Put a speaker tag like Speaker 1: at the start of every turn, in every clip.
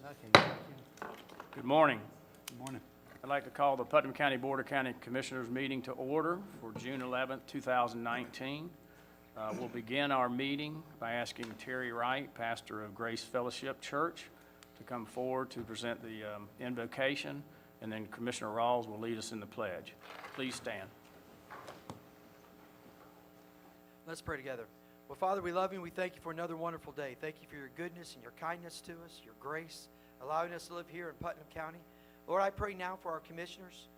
Speaker 1: Okay, thank you.
Speaker 2: Good morning.
Speaker 1: Good morning.
Speaker 2: I'd like to call the Putnam County Board of County Commissioners meeting to order for June 11th, 2019. We'll begin our meeting by asking Terry Wright, pastor of Grace Fellowship Church, to come forward to present the invocation, and then Commissioner Rawls will lead us in the pledge. Please stand.
Speaker 3: Let's pray together. Well, Father, we love you and we thank you for another wonderful day. Thank you for your goodness and your kindness to us, your grace, allowing us to live here in Putnam County. Lord, I pray now for our commissioners,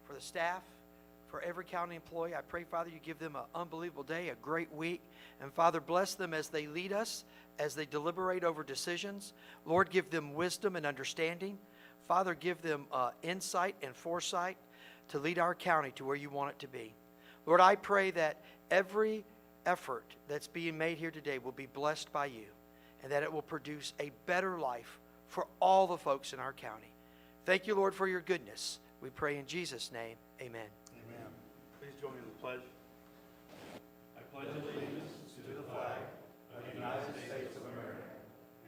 Speaker 3: for the staff, for every county employee. I pray, Father, you give them an unbelievable day, a great week. And, Father, bless them as they lead us, as they deliberate over decisions. Lord, give them wisdom and understanding. Father, give them insight and foresight to lead our county to where you want it to be. Lord, I pray that every effort that's being made here today will be blessed by you, and that it will produce a better life for all the folks in our county. Thank you, Lord, for your goodness. We pray in Jesus' name, amen.
Speaker 1: Amen. Please join me in the pledge. I pledge allegiance to the flag of the United States of America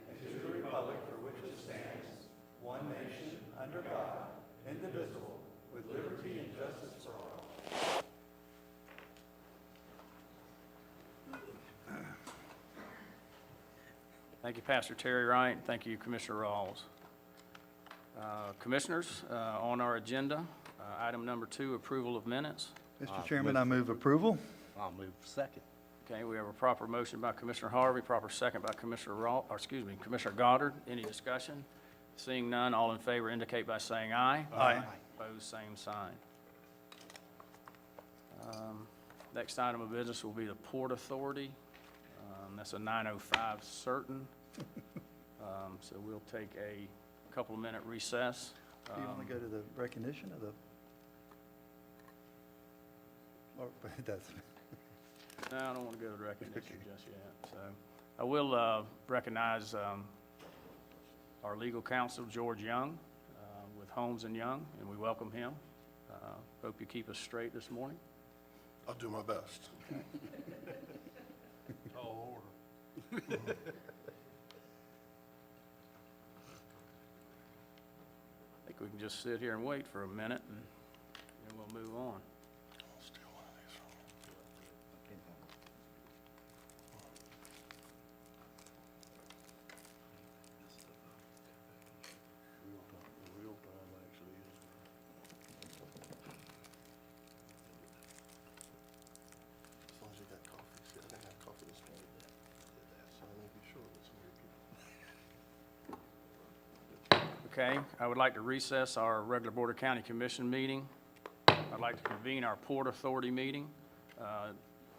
Speaker 1: and to the republic for which it stands, one nation, under God, indivisible, with liberty and justice for all.
Speaker 2: Thank you, Pastor Terry Wright. Thank you, Commissioner Rawls. Commissioners, on our agenda, item number 2, approval of minutes.
Speaker 4: Mr. Chairman, I move approval.
Speaker 1: I'll move second.
Speaker 2: Okay, we have a proper motion by Commissioner Harvey, proper second by Commissioner Commissioner Goddard. Any discussion? Seeing none, all in favor indicate by saying aye.
Speaker 4: Aye.
Speaker 2: Opposed, same sign. Next item of business will be the Port Authority. That's a 9:05 certain. So we'll take a couple of minute recess.
Speaker 4: Do you want to go to the recognition of the? Or, that's,
Speaker 2: No, I don't want to go to recognition just yet. So I will recognize our legal counsel, George Young, with Holmes and Young, and we welcome him. Hope you keep us straight this morning.
Speaker 5: I'll do my best.
Speaker 1: Tall order.
Speaker 2: I think we can just sit here and wait for a minute, and then we'll move on.
Speaker 5: I'll steal one of these from you. The real time actually is. As long as you got coffee. See, I didn't have coffee this morning. So I may be short with some of your people.
Speaker 2: Okay, I would like to recess our regular Board of County Commission meeting. I'd like to convene our Port Authority meeting.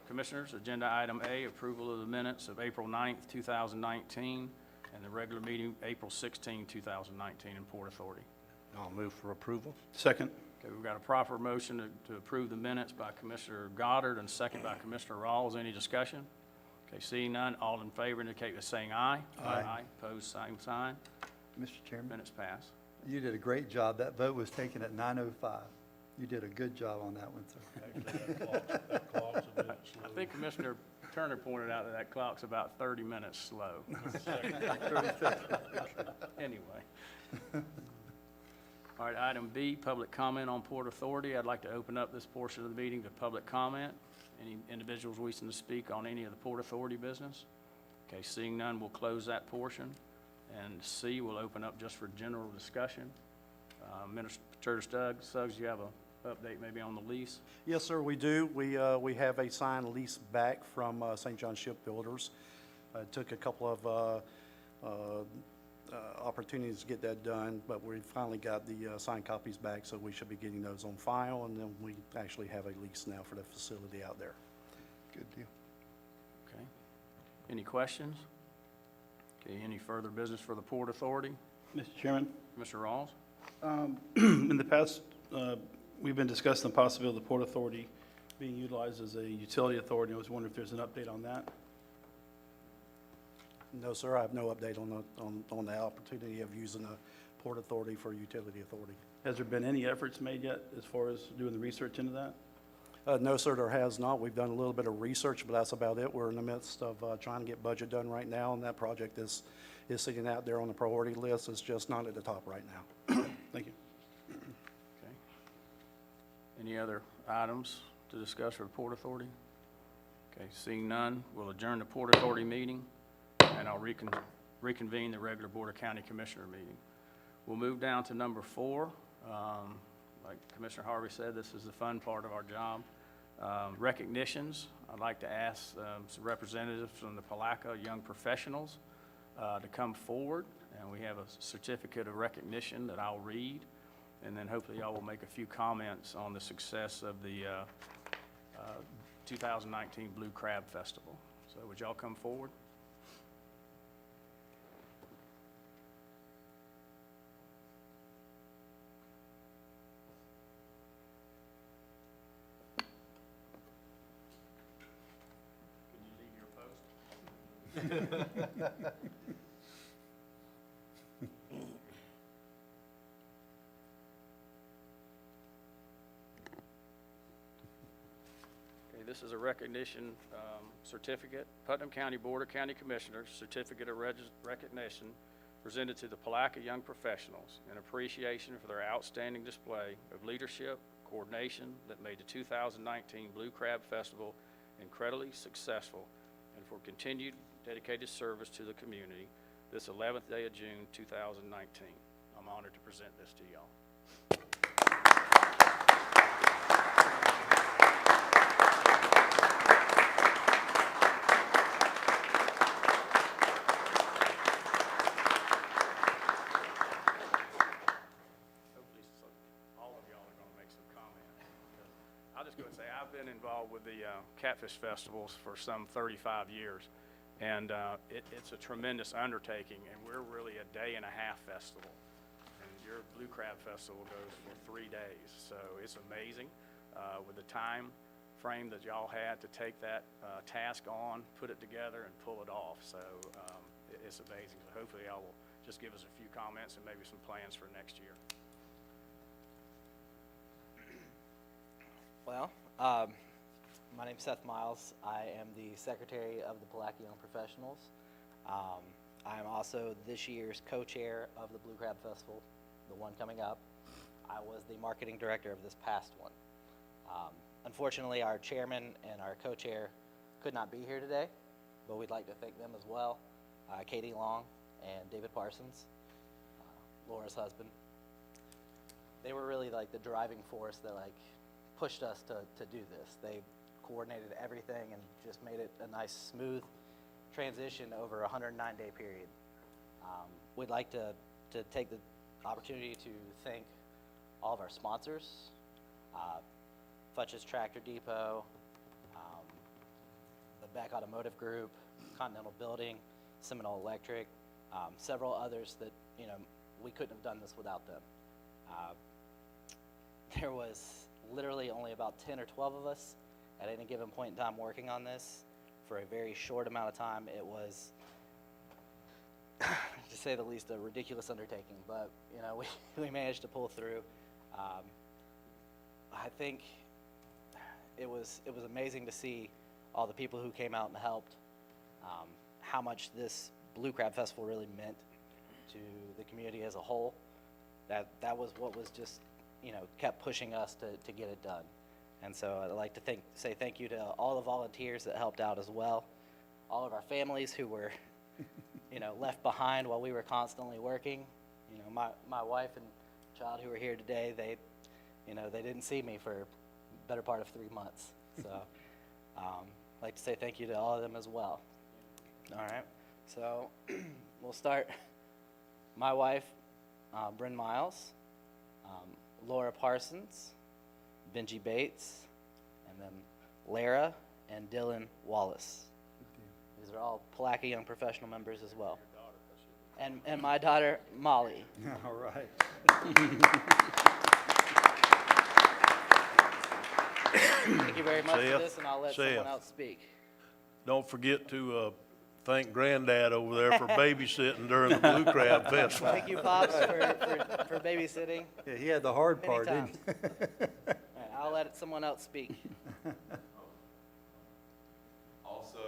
Speaker 2: Commissioners, agenda item A, approval of the minutes of April 9th, 2019, and the regular meeting, April 16, 2019 in Port Authority.
Speaker 1: I'll move for approval. Second.
Speaker 2: Okay, we've got a proper motion to approve the minutes by Commissioner Goddard and second by Commissioner Rawls. Any discussion? Okay, seeing none, all in favor indicate by saying aye.
Speaker 4: Aye.
Speaker 2: Opposed, same sign.
Speaker 4: Mr. Chairman,
Speaker 2: Minutes pass.
Speaker 4: you did a great job. That vote was taken at 9:05. You did a good job on that one, sir.
Speaker 2: I think Commissioner Turner pointed out that clock's about 30 minutes slow. Anyway. All right, item B, public comment on Port Authority. I'd like to open up this portion of the meeting to public comment. Any individuals wishing to speak on any of the Port Authority business? Okay, seeing none, we'll close that portion. And C, we'll open up just for general discussion. Minister Suggs, you have a update maybe on the lease?
Speaker 6: Yes, sir, we do. We have a signed lease back from St. John Shipbuilders. It took a couple of opportunities to get that done, but we finally got the signed copies back, so we should be getting those on file, and then we actually have a lease now for the facility out there.
Speaker 4: Good deal.
Speaker 2: Okay. Any questions? Okay, any further business for the Port Authority?
Speaker 7: Mr. Chairman,
Speaker 2: Mr. Rawls?
Speaker 7: in the past, we've been discussing the possibility of the Port Authority being utilized as a utility authority. I was wondering if there's an update on that.
Speaker 6: No, sir, I have no update on the opportunity of using a Port Authority for utility authority.
Speaker 7: Has there been any efforts made yet as far as doing the research into that?
Speaker 6: No, sir, there has not. We've done a little bit of research, but that's about it. We're in the midst of trying to get budget done right now, and that project is is sitting out there on the priority list. It's just not at the top right now.
Speaker 7: Thank you.
Speaker 2: Okay. Any other items to discuss for the Port Authority? Okay, seeing none, we'll adjourn the Port Authority meeting, and I'll reconvene the regular Board of County Commissioner meeting. We'll move down to number 4. Like Commissioner Harvey said, this is the fun part of our job. Recognitions. I'd like to ask some representatives from the Palaca Young Professionals to come forward, and we have a certificate of recognition that I'll read, and then hopefully y'all will make a few comments on the success of the 2019 Blue Crab Festival. So would y'all come forward? Can you leave your post? Okay, this is a recognition certificate, Putnam County Board of County Commissioners, Certificate of Recognition presented to the Palaca Young Professionals in appreciation for their outstanding display of leadership, coordination that made the 2019 Blue Crab Festival incredibly successful, and for continued dedicated service to the community this 11th day of June 2019. I'm honored to present this to y'all. I'll just go and say I've been involved with the Catfish Festivals for some 35 years, and it's a tremendous undertaking, and we're really a day-and-a-half festival. And your Blue Crab Festival goes for 3 days, so it's amazing with the time frame that y'all had to take that task on, put it together, and pull it off. So it's amazing. So hopefully y'all will just give us a few comments and maybe some plans for next year.
Speaker 8: Well, my name's Seth Miles. I am the secretary of the Palaca Young Professionals. I am also this year's co-chair of the Blue Crab Festival, the one coming up. I was the marketing director of this past one. Unfortunately, our chairman and our co-chair could not be here today, but we'd like to thank them as well. Katie Long and David Parsons, Laura's husband. They were really like the driving force that pushed us to do this. They coordinated everything and just made it a nice, smooth transition over a 109-day period. We'd like to take the opportunity to thank all of our sponsors, Futch's Tractor Depot, the Beck Automotive Group, Continental Building, Seminole Electric, several others that, we couldn't have done this without them. There was literally only about 10 or 12 of us at any given point in time working on this for a very short amount of time. It was, to say the least, a ridiculous undertaking, but we managed to pull through. I think it was amazing to see all the people who came out and helped, how much this Blue Crab Festival really meant to the community as a whole. That was what was just kept pushing us to get it done. And so I'd like to say thank you to all the volunteers that helped out as well, all of our families who were left behind while we were constantly working. My wife and child who are here today, they didn't see me for the better part of 3 months. So I'd like to say thank you to all of them as well. All right, so we'll start. My wife, Bryn Miles, Laura Parsons, Benji Bates, and then Lara and Dylan Wallace. These are all Palaca Young Professional members as well. And my daughter, Molly.
Speaker 4: All right.
Speaker 8: Thank you very much for
Speaker 9: Seth,
Speaker 8: this, and I'll let
Speaker 9: Seth.
Speaker 8: someone else speak.
Speaker 9: Don't forget to thank Granddad over there for babysitting during the Blue Crab Festival.
Speaker 8: Thank you, Pops, for babysitting.
Speaker 4: Yeah, he had the hard part,
Speaker 8: Anytime.
Speaker 4: didn't he?
Speaker 8: All right, I'll let someone else speak.
Speaker 10: Also,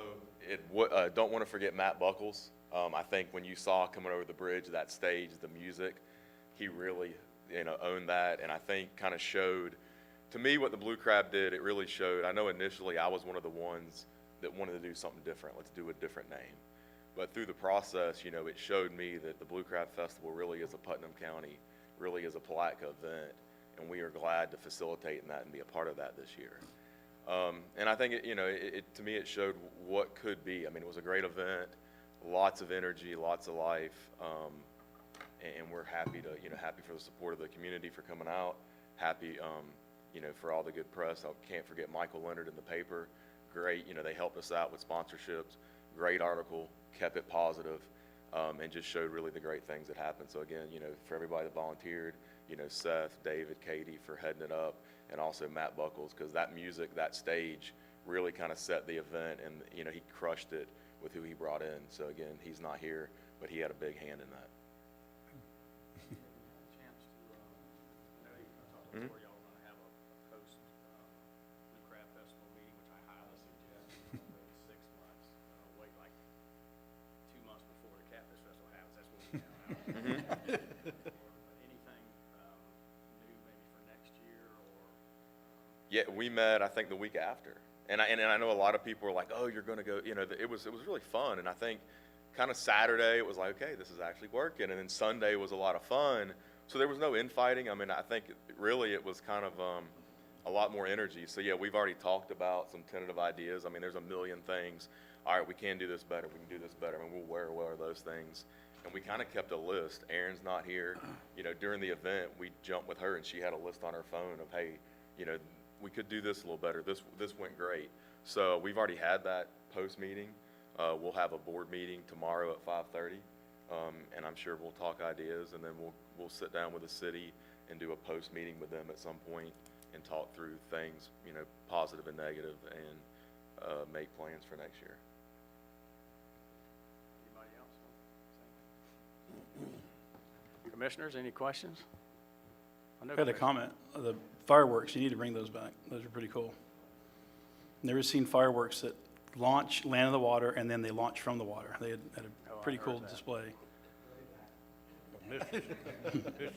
Speaker 10: don't want to forget Matt Buckles. I think when you saw coming over the bridge, that stage, the music, he really, owned that, and I think kind of showed, to me, what the Blue Crab did. It really showed. I know initially I was one of the ones that wanted to do something different. Let's do a different name. But through the process, it showed me that the Blue Crab Festival really is a Putnam County, really is a Palatka event, and we are glad to facilitate in that and be a part of that this year. And I think, to me, it showed what could be. I mean, it was a great event, lots of energy, lots of life, and we're happy happy for the support of the community for coming out, happy, for all the good press. I can't forget Michael Leonard in the paper. Great, they helped us out with sponsorships. Great article, kept it positive, and just showed really the great things that happened. So again, for everybody that volunteered, Seth, David, Katie for heading it up, and also Matt Buckles, because that music, that stage really kind of set the event, and he crushed it with who he brought in. So again, he's not here, but he had a big hand in that.
Speaker 2: Y'all are gonna have a post Blue Crab Festival meeting, which I highly suggest. Don't wait 6 months. Wait like 2 months before the Catfish Festival happens. That's when we have But anything new maybe for next year or?
Speaker 10: Yeah, we met, I think, the week after. And I know a lot of people were like, oh, you're going to go, it was really fun. And I think kind of Saturday, it was like, okay, this is actually working. And then Sunday was a lot of fun. So there was no infighting. I mean, I think really it was kind of a lot more energy. So yeah, we've already talked about some tentative ideas. I mean, there's a million things. All right, we can do this better. We can do this better. I mean, where are those things? And we kind of kept a list. Erin's not here. During the event, we jumped with her, and she had a list on her phone of, hey, we could do this a little better. This went great. So we've already had that post meeting. We'll have a board meeting tomorrow at 5:30, and I'm sure we'll talk ideas, and then we'll sit down with the city and do a post meeting with them at some point and talk through things, positive and negative, and make plans for next year.
Speaker 2: Anybody else? Commissioners, any questions?
Speaker 7: I had a comment. The fireworks, you need to bring those back. Those are pretty cool. Never seen fireworks that launch, land in the water, and then they launch from the water. They had a pretty cool display.
Speaker 9: Mr.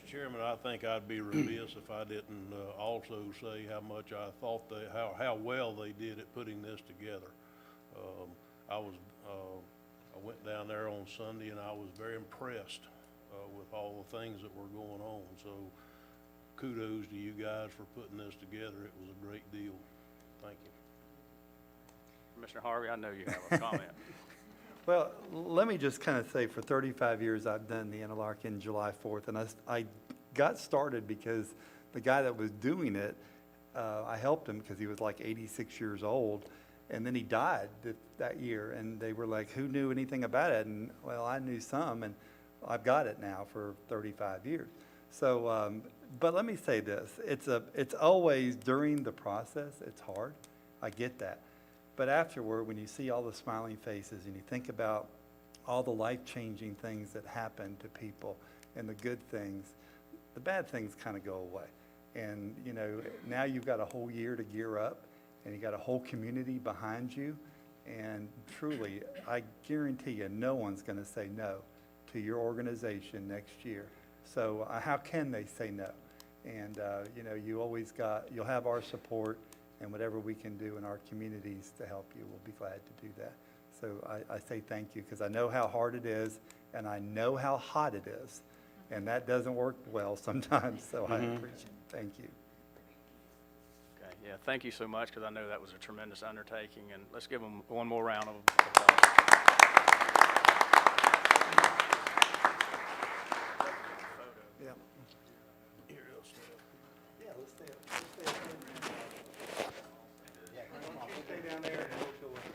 Speaker 9: Chairman, I think I'd be remiss if I didn't also say how much I thought how well they did at putting this together. I went down there on Sunday, and I was very impressed with all the things that were going on. So kudos to you guys for putting this together. It was a great deal. Thank you.
Speaker 2: Commissioner Harvey, I know you have a comment.
Speaker 4: Well, let me just kind of say, for 35 years, I've done the Interlochen July 4th, and I got started because the guy that was doing it, I helped him because he was like 86 years old, and then he died that year, and they were like, who knew anything about it? And, well, I knew some, and I've got it now for 35 years. So, but let me say this. It's always during the process, it's hard. I get that. But afterward, when you see all the smiling faces and you think about all the life-changing things that happen to people and the good things, the bad things kind of go away. And, now you've got a whole year to gear up, and you got a whole community behind you. And truly, I guarantee you, no one's going to say no to your organization next year. So how can they say no? And, you'll have our support. And whatever we can do in our communities to help you, we'll be glad to do that. So I say thank you, because I know how hard it is, and I know how hot it is, and that doesn't work well sometimes, so I appreciate it. Thank you.
Speaker 2: Okay, yeah, thank you so much, because I know that was a tremendous undertaking, and let's give them one more round of applause.
Speaker 4: Yeah.
Speaker 9: Here, let's stay up.
Speaker 4: Yeah, let's stay up. Stay down there and we'll go with them.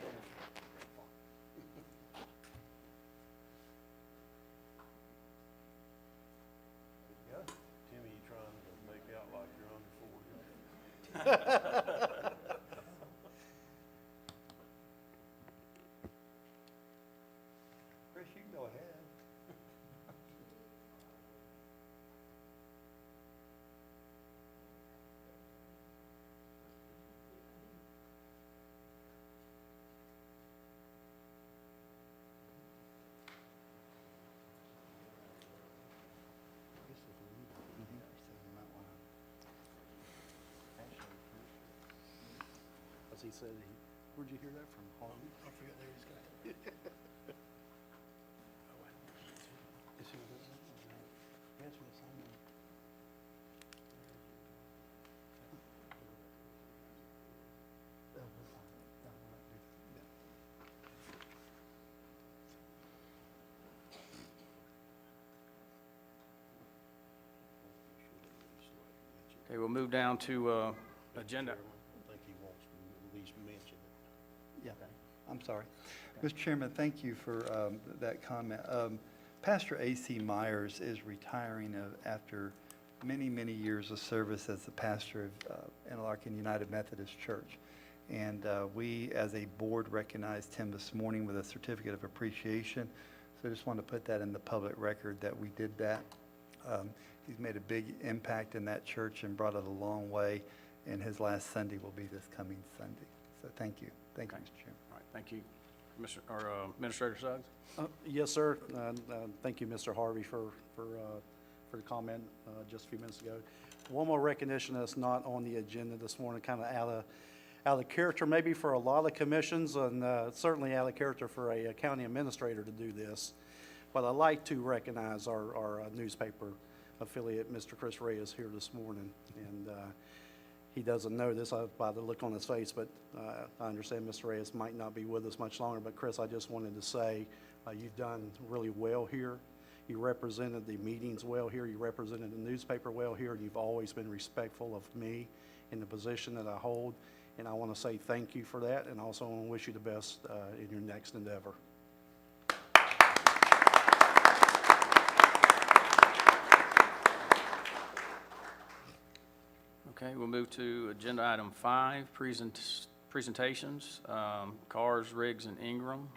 Speaker 9: Timmy, you trying to make out like you're under 40?
Speaker 4: Chris, you can go ahead.
Speaker 6: he said where'd you hear that from, Harvey?
Speaker 5: I forget there he's got.
Speaker 6: Is he with us? Yes, with us.
Speaker 2: Okay, we'll move down to agenda.
Speaker 9: I think he wants to at least mention it.
Speaker 4: Yeah, I'm sorry. Mr. Chairman, thank you for that comment. Pastor A.C. Myers is retiring after many, many years of service as the pastor of Interlaken United Methodist Church. And we, as a board, recognized him this morning with a certificate of appreciation. So I just wanted to put that in the public record that we did that. He's made a big impact in that church and brought it a long way, and his last Sunday will be this coming Sunday. So thank you. Thank you, Mr. Chairman.
Speaker 2: All right, thank you. Administrator Suggs?
Speaker 6: Yes, sir. Thank you, Mr. Harvey, for the comment just a few minutes ago. One more recognition that's not on the agenda this morning, kind of out of character maybe for a lot of commissions, and certainly out of character for a county administrator to do this. But I'd like to recognize our newspaper affiliate, Mr. Chris Reyes, here this morning. And he doesn't know this by the look on his face, but I understand Mr. Reyes might not be with us much longer. But Chris, I just wanted to say you've done really well here. You represented the meetings well here. You represented the newspaper well here. And you've always been respectful of me in the position that I hold. And I want to say thank you for that, and also want to wish you the best in your next endeavor.
Speaker 2: Okay, we'll move to agenda item 5, presentations, Cars, Riggs, and Ingram,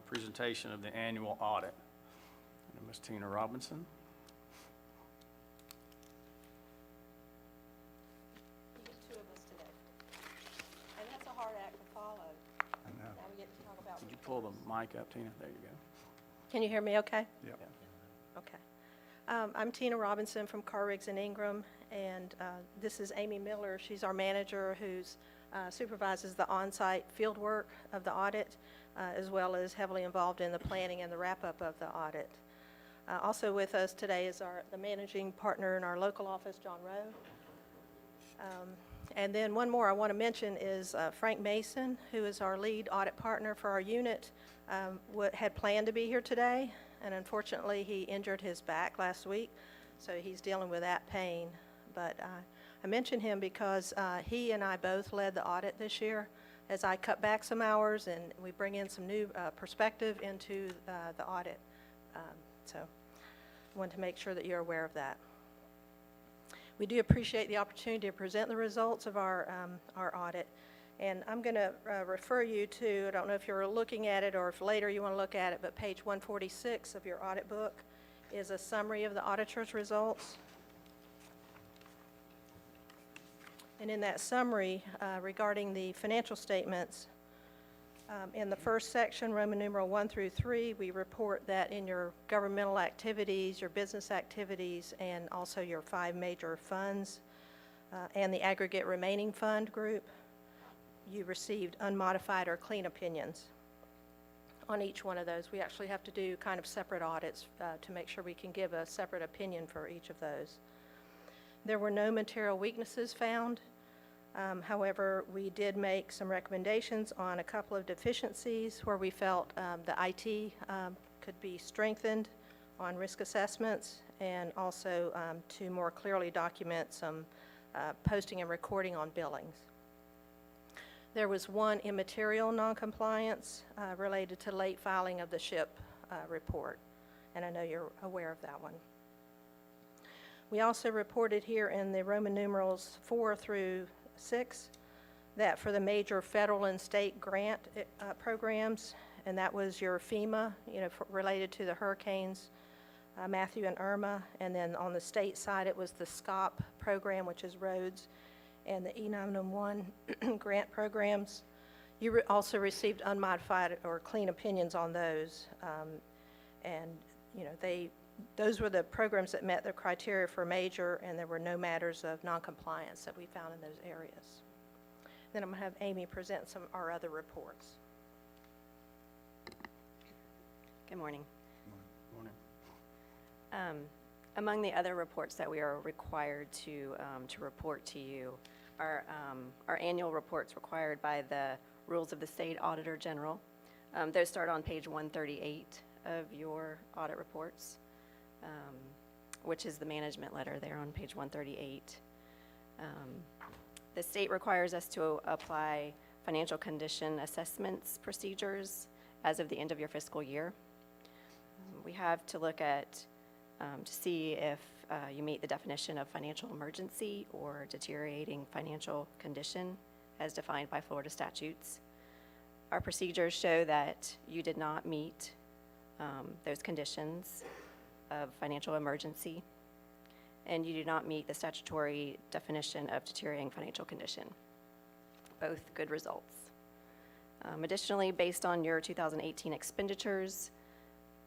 Speaker 2: presentation of the annual audit. And Ms. Tina Robinson.
Speaker 11: There's two of us today. And that's a hard act to follow.
Speaker 4: I know.
Speaker 11: Now we get to talk about.
Speaker 2: Could you pull the mic up, Tina? There you go.
Speaker 11: Can you hear me okay?
Speaker 4: Yep.
Speaker 11: Okay. I'm Tina Robinson from Car Riggs and Ingram, and this is Amy Miller. She's our manager who supervises the on-site field work of the audit, as well as heavily involved in the planning and the wrap-up of the audit. Also with us today is the managing partner in our local office, John Rowe. And then one more I want to mention is Frank Mason, who is our lead audit partner for our unit, had planned to be here today, and unfortunately he injured his back last week, so he's dealing with that pain. But I mention him because he and I both led the audit this year as I cut back some hours and we bring in some new perspective into the audit. So I wanted to make sure that you're aware of that. We do appreciate the opportunity to present the results of our audit. And I'm going to refer you to, I don't know if you're looking at it or if later you want to look at it, but page 146 of your audit book is a summary of the auditor's results. And in that summary regarding the financial statements, in the first section, Roman numeral 1 through 3, we report that in your governmental activities, your business activities, and also your 5 major funds and the aggregate remaining fund group, you received unmodified or clean opinions on each one of those. We actually have to do kind of separate audits to make sure we can give a separate opinion for each of those. There were no material weaknesses found. However, we did make some recommendations on a couple of deficiencies where we felt the IT could be strengthened on risk assessments, and also to more clearly document some posting and recording on billings. There was one immaterial noncompliance related to late filing of the SHIP report, and I know you're aware of that one. We also reported here in the Roman numerals 4 through 6 that for the major federal and state grant programs, and that was your FEMA, related to the hurricanes Matthew and Irma, and then on the state side it was the SCOP program, which is roads, and the E911 grant programs. You also received unmodified or clean opinions on those, and those were the programs that met the criteria for major, and there were no matters of noncompliance that we found in those areas. Then I'm going to have Amy present our other reports.
Speaker 12: Good morning.
Speaker 2: Morning.
Speaker 12: Among the other reports that we are required to report to you are our annual reports required by the rules of the State Auditor General. Those start on page 138 of your audit reports, which is the management letter there on page 138. The state requires us to apply financial condition assessments procedures as of the end of your fiscal year. We have to look at to see if you meet the definition of financial emergency or deteriorating financial condition as defined by Florida statutes. Our procedures show that you did not meet those conditions of financial emergency, and you do not meet the statutory definition of deteriorating financial condition. Both good results. Additionally, based on your 2018 expenditures,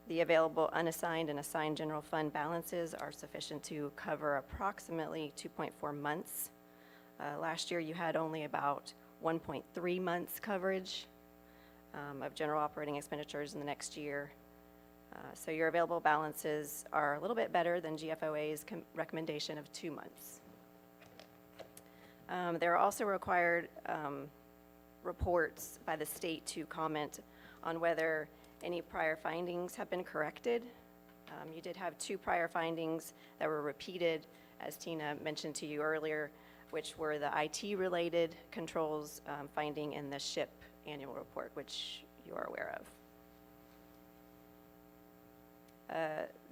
Speaker 12: the available unassigned and assigned general fund balances are sufficient to cover approximately 2.4 months. Last year, you had only about 1.3 months coverage of general operating expenditures in the next year. So your available balances are a little bit better than GFOA's recommendation of 2 months. There are also required reports by the state to comment on whether any prior findings have been corrected. You did have 2 prior findings that were repeated, as Tina mentioned to you earlier, which were the IT-related controls finding in the SHIP annual report, which you are aware of.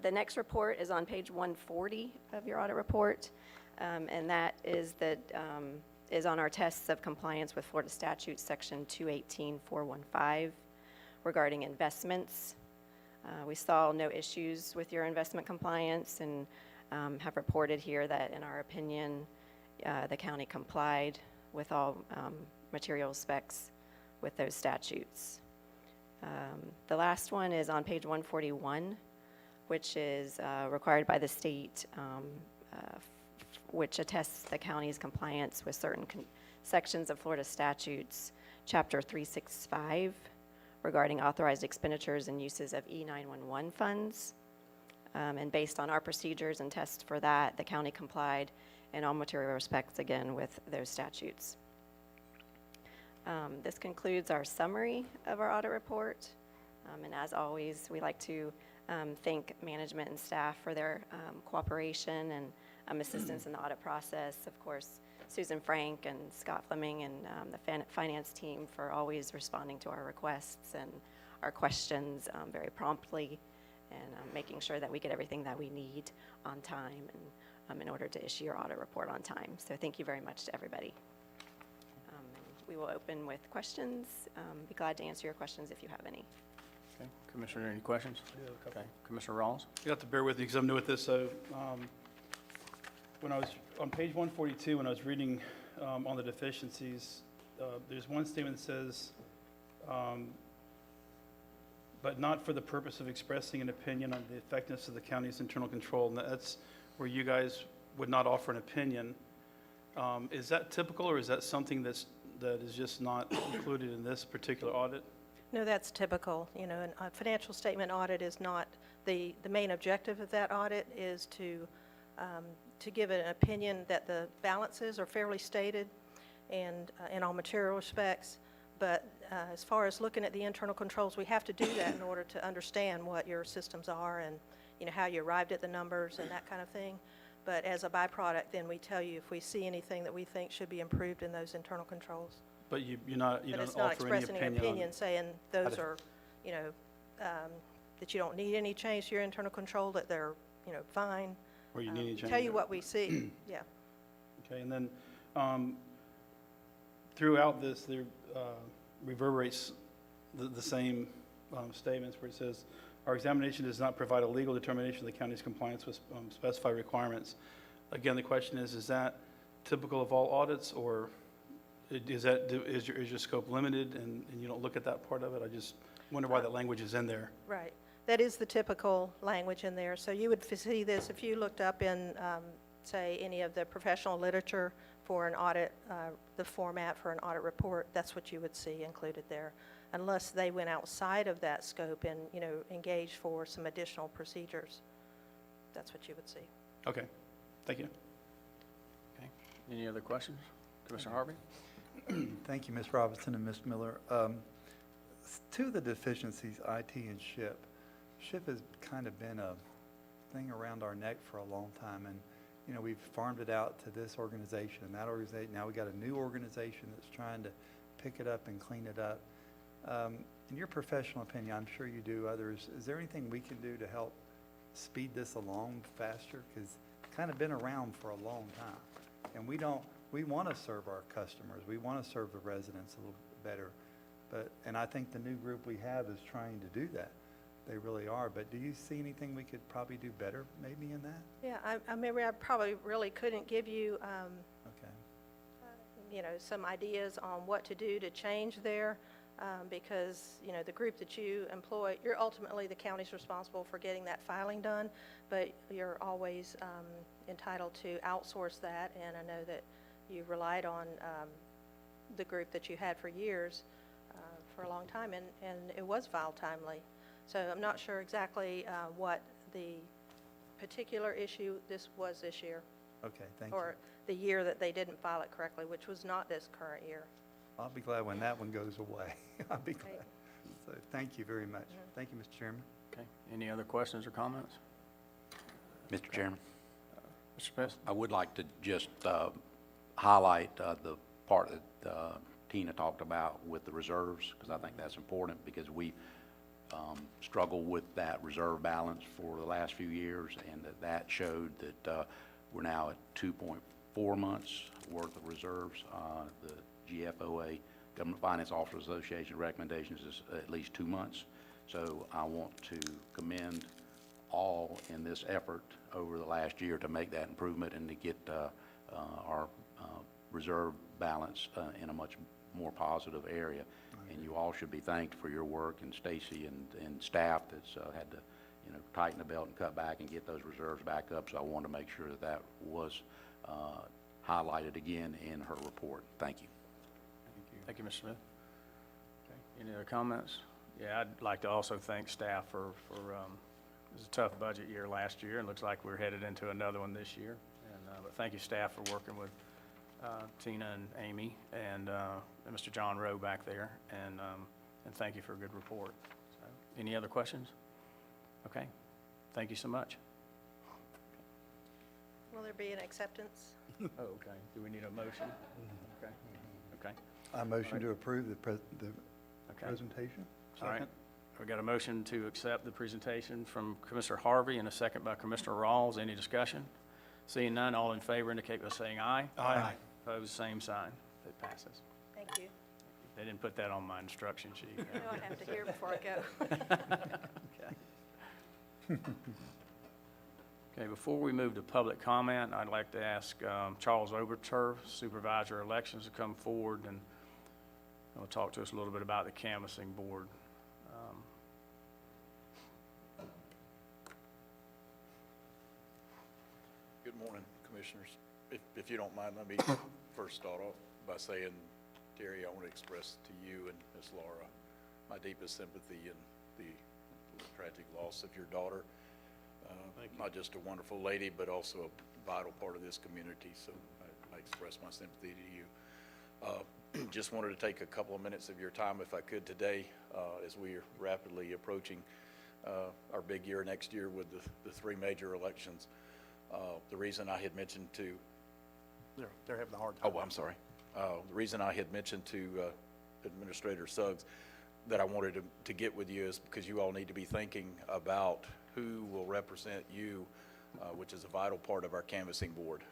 Speaker 12: The next report is on page 140 of your audit report, and that is on our tests of compliance with Florida statute section 218.415 regarding investments. We saw no issues with your investment compliance and have reported here that, in our opinion, the county complied with all material specs with those statutes. The last one is on page 141, which is required by the state, which attests the county's compliance with certain sections of Florida statutes, chapter 365, regarding authorized expenditures and uses of E911 funds. And based on our procedures and tests for that, the county complied in all material respects, again, with those statutes. This concludes our summary of our audit report. And as always, we like to thank management and staff for their cooperation and assistance in the audit process. Of course, Susan Frank and Scott Fleming and the finance team for always responding to our requests and our questions very promptly, and making sure that we get everything that we need on time and in order to issue your audit report on time. So thank you very much to everybody. We will open with questions. Be glad to answer your questions if you have any.
Speaker 2: Okay, Commissioner, any questions?
Speaker 7: I do have a couple.
Speaker 2: Okay, Commissioner Rawls?
Speaker 7: You have to bear with me because I'm new at this. So when I was on page 142, when I was reading on the deficiencies, there's one statement that says, but not for the purpose of expressing an opinion on the effectiveness of the county's internal control. And that's where you guys would not offer an opinion. Is that typical, or is that something that is just not included in this particular audit?
Speaker 11: No, that's typical. You know, a financial statement audit is not, the main objective of that audit is to give an opinion that the balances are fairly stated and in all material respects. But as far as looking at the internal controls, we have to do that in order to understand what your systems are and, you know, how you arrived at the numbers and that kind of thing. But as a byproduct, then we tell you if we see anything that we think should be improved in those internal controls.
Speaker 7: But you don't offer any opinion.
Speaker 11: But it's not expressing an opinion
Speaker 7: on,
Speaker 11: saying those are, you know, that you don't need any change to your internal control, that they're, you know, fine.
Speaker 7: Or you need any change.
Speaker 11: Tell you what we see, yeah.
Speaker 7: Okay, and then throughout this, there reverberates the same statements where it says, our examination does not provide a legal determination of the county's compliance with specified requirements. Again, the question is that typical of all audits, or is your scope limited and you don't look at that part of it? I just wonder why that language is in there.
Speaker 11: Right. That is the typical language in there. So you would see this if you looked up in, say, any of the professional literature for an audit, the format for an audit report, that's what you would see included there, unless they went outside of that scope and, engaged for some additional procedures. That's what you would see.
Speaker 7: Okay, thank you.
Speaker 2: Okay. Any other questions? Commissioner Harvey?
Speaker 4: Thank you, Ms. Robinson and Ms. Miller. Two of the deficiencies, IT and SHIP. SHIP has kind of been a thing around our neck for a long time, and we've farmed it out to this organization and that organization. Now we got a new organization that's trying to pick it up and clean it up. In your professional opinion, I'm sure you do, others, is there anything we can do to help speed this along faster? Because it's kind of been around for a long time, and we want to serve our customers. We want to serve the residents a little bit better. And I think the new group we have is trying to do that. They really are. But do you see anything we could probably do better maybe in that?
Speaker 11: Yeah, I probably really couldn't give you,
Speaker 4: Okay.
Speaker 11: some ideas on what to do to change there, because, the group that you employ, you're ultimately, the county's responsible for getting that filing done, but you're always entitled to outsource that, and I know that you relied on the group that you had for years, for a long time, and it was filed timely. So I'm not sure exactly what the particular issue this year.
Speaker 4: Okay, thank you.
Speaker 11: Or the year that they didn't file it correctly, which was not this current year.
Speaker 4: I'll be glad when that one goes away. I'll be glad.
Speaker 11: Right.
Speaker 4: So thank you very much. Thank you, Mr. Chairman.
Speaker 2: Okay. Any other questions or comments?
Speaker 13: Mr. Chairman,
Speaker 2: Mr. Smith?
Speaker 13: I would like to just highlight the part that Tina talked about with the reserves, because I think that's important, because we struggled with that reserve balance for the last few years, and that showed that we're now at 2.4 months worth of reserves. The GFOA, Government Finance Officers Association recommendations is at least 2 months. So I want to commend all in this effort over the last year to make that improvement and to get our reserve balance in a much more positive area. And you all should be thanked for your work, and Stacy and staff that's had to, tighten the belt and cut back and get those reserves back up. So I wanted to make sure that that was highlighted again in her report. Thank you.
Speaker 2: Thank you, Mr. Smith. Okay. Any other comments? Yeah, I'd like to also thank staff for it was a tough budget year last year, and looks like we're headed into another one this year. And but thank you, staff, for working with Tina and Amy and Mr. John Rowe back there, and thank you for a good report. So, any other questions? Okay, thank you so much.
Speaker 11: Will there be an acceptance?
Speaker 2: Oh, okay. Do we need a motion? Okay. Okay.
Speaker 4: I motion to approve the
Speaker 2: Okay.
Speaker 4: presentation.
Speaker 2: All right. We got a motion to accept the presentation from Commissioner Harvey and a second by Commissioner Rawls. Any discussion? Seeing none, all in favor indicate by saying aye.
Speaker 7: Aye.
Speaker 2: Opposed, same sign. It passes.
Speaker 11: Thank you.
Speaker 2: They didn't put that on my instruction sheet.
Speaker 11: I know I have to hear before I go.
Speaker 2: Okay. Okay, before we move to public comment, I'd like to ask Charles Oberturf, Supervisor of Elections, to come forward and he'll talk to us a little bit about the canvassing board.
Speaker 14: Good morning, Commissioners. If you don't mind, let me first start off by saying, Terry, I want to express to you and Ms. Laura my deepest sympathy in the tragic loss of your daughter. Not just a wonderful lady, but also a vital part of this community, so I express my sympathy to you. Just wanted to take a couple of minutes of your time, if I could, today, as we are rapidly approaching our big year next year with the three major elections. The reason I had mentioned to...
Speaker 6: They're having a hard time.
Speaker 14: Oh, I'm sorry. The reason I had mentioned to Administrator Suggs that I wanted to get with you is because you all need to be thinking about who will represent you, which is a vital part of our canvassing board.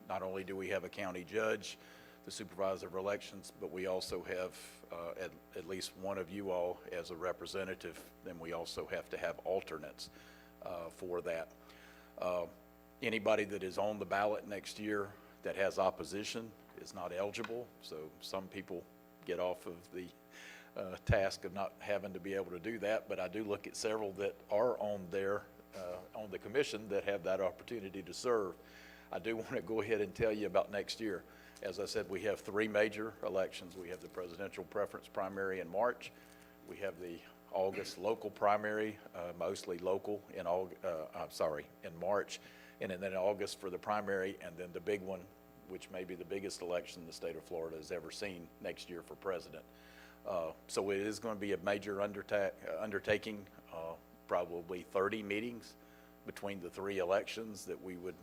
Speaker 14: Not only do we have a county judge, the supervisor of elections, but we also have at least one of you all as a representative. Then we also have to have alternates for that. Anybody that is on the ballot next year that has opposition is not eligible, so some people get off of the task of not having to be able to do that, but I do look at several that are on there, on the commission, that have that opportunity to serve. I do want to go ahead and tell you about next year. As I said, we have 3 major elections. We have the presidential preference primary in March. We have the August local primary, mostly local in March, and then in August for the primary, and then the big one, which may be the biggest election the state of Florida has ever seen next year for president. So it is going to be a major undertaking, probably 30 meetings between the 3 elections that we would,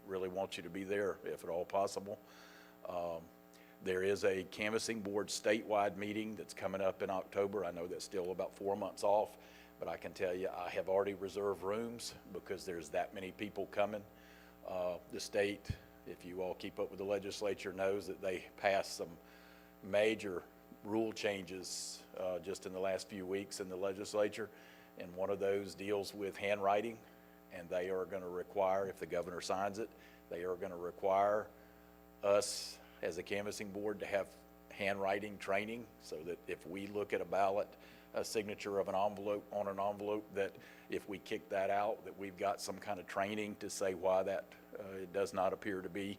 Speaker 14: really want you to be there if at all possible. There is a canvassing board statewide meeting that's coming up in October. I know that's still about 4 months off, but I can tell you I have already reserved rooms because there's that many people coming. The state, if you all keep up with the legislature, knows that they passed some major rule changes just in the last few weeks in the legislature, and one of those deals with handwriting, and they are going to require, if the governor signs it, they are going to require us as a canvassing board to have handwriting training, so that if we look at a ballot, a signature of an envelope on an envelope, that if we kick that out, that we've got some kind of training to say why that it does not appear to be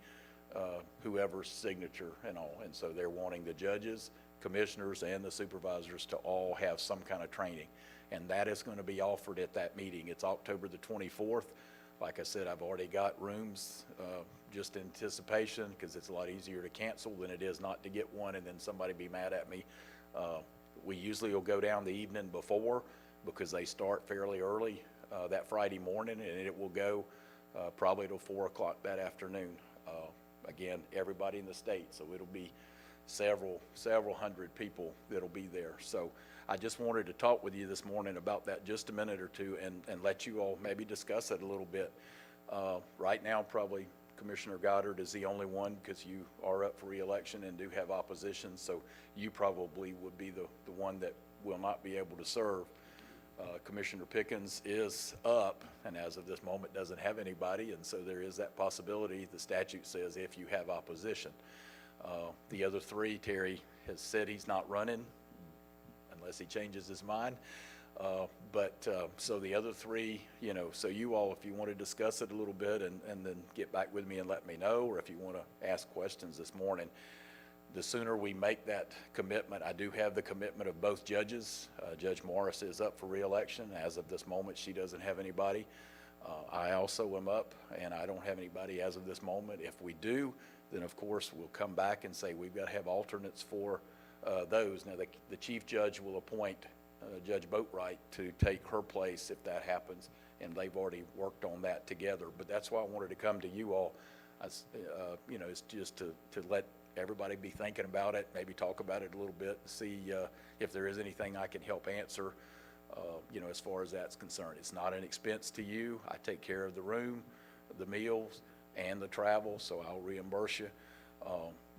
Speaker 14: whoever's signature and all. And so they're wanting the judges, commissioners, and the supervisors to all have some kind of training. And that is going to be offered at that meeting. It's October the 24th. Like I said, I've already got rooms just in anticipation, because it's a lot easier to cancel than it is not to get one and then somebody be mad at me. We usually will go down the evening before, because they start fairly early that Friday morning, and it will go probably till 4 o'clock that afternoon. Again, everybody in the state, so it'll be several hundred people that'll be there. So I just wanted to talk with you this morning about that just a minute or two, and let you all maybe discuss it a little bit. Right now, probably Commissioner Goddard is the only one, because you are up for re-election and do have opposition, so you probably would be the one that will not be able to serve. Commissioner Pickens is up, and as of this moment doesn't have anybody, and so there is that possibility. The statute says if you have opposition. The other 3, Terry has said he's not running unless he changes his mind. So the other 3, so you all, if you want to discuss it a little bit and then get back with me and let me know, or if you want to ask questions this morning, the sooner we make that commitment. I do have the commitment of both judges. Judge Morris is up for re-election. As of this moment, she doesn't have anybody. I also am up, and I don't have anybody as of this moment. If we do, then of course we'll come back and say we've got to have alternates for those. Now the chief judge will appoint Judge Boatwright to take her place if that happens, and they've already worked on that together. But that's why I wanted to come to you all. It's just to let everybody be thinking about it, maybe talk about it a little bit, see if there is anything I can help answer, as far as that's concerned. It's not an expense to you. I take care of the room, the meals, and the travel, so I'll reimburse you.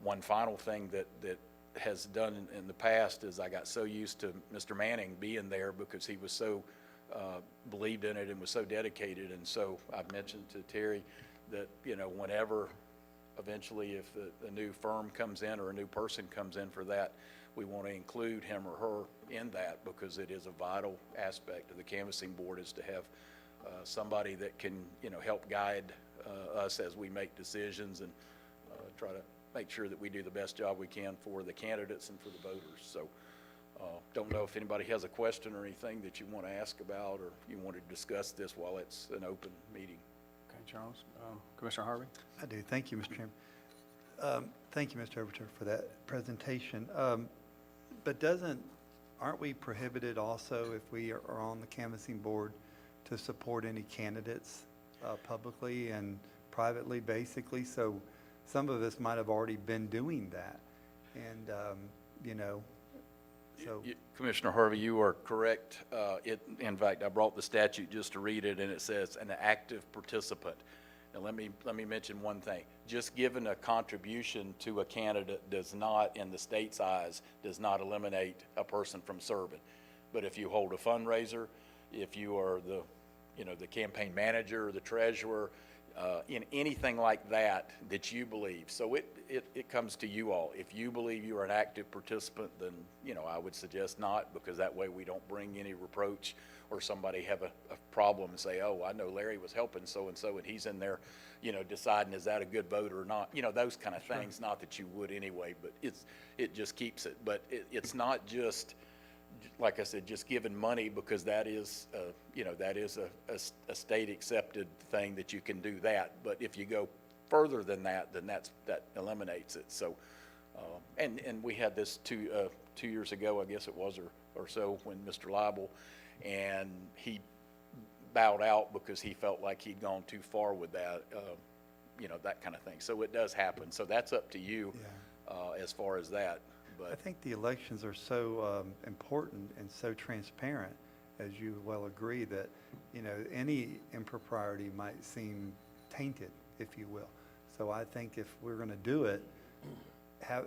Speaker 14: One final thing that has done in the past is I got so used to Mr. Manning being there, because he was so believed in it and was so dedicated. And so I've mentioned to Terry that, whenever eventually if a new firm comes in or a new person comes in for that, we want to include him or her in that, because it is a vital aspect of the canvassing board, is to have somebody that can, help guide us as we make decisions, and try to make sure that we do the best job we can for the candidates and for the voters. So don't know if anybody has a question or anything that you want to ask about, or you want to discuss this while it's an open meeting.
Speaker 2: Okay, Charles. Commissioner Harvey?
Speaker 4: I do. Thank you, Mr. Chairman. Thank you, Mr. Overture, for that presentation. But aren't we prohibited also, if we are on the canvassing board, to support any candidates publicly and privately, basically? So some of us might have already been doing that. And, so.
Speaker 14: Commissioner Harvey, you are correct. In fact, I brought the statute just to read it, and it says an active participant. Now, let me mention one thing. Just giving a contribution to a candidate does not, in the state's eyes, does not eliminate a person from serving. But if you hold a fundraiser, if you are the campaign manager, the treasurer, in anything like that that you believe. So it comes to you all. If you believe you are an active participant, then, you know, I would suggest not, because that way we don't bring any reproach or somebody have a problem and say, oh, I know Larry was helping so-and-so and he's in there, you know, deciding is that a good vote or not, you know, those kind of things. Not that you would anyway, but it just keeps it. But it's not just, like I said, just giving money, because that is, you know, that is a state accepted thing that you can do that. But if you go further than that, then that eliminates it. So, and we had this 2 years ago, I guess it was, or so, when Mr. Lible, and he bowed out because he felt like he'd gone too far with that, you know, that kind of thing. So it does happen. So that's up to you as far as that. But
Speaker 4: I think the elections are so important and so transparent, as you well agree, that, you know, any impropriety might seem tainted, if you will. So I think if we're going to do it,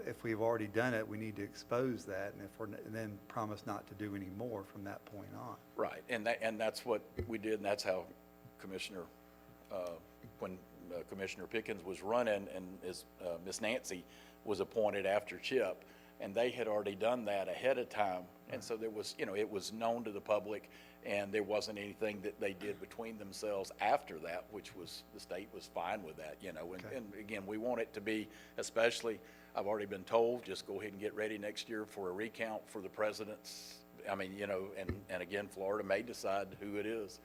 Speaker 4: if we've already done it, we need to expose that, and then promise not to do any more from that point on.
Speaker 14: right, and that's what we did, and that's how Commissioner, when Commissioner Pickens was running, and as Miss Nancy was appointed after Chip, and they had already done that ahead of time, and so there was, you know, it was known to the public, and there wasn't anything that they did between themselves after that, which was, the state was fine with that, you know, and again, we want it to be, especially, I've already been told, just go ahead and get ready next year for a recount for the presidents. I mean, you know, and again, Florida may decide who it is.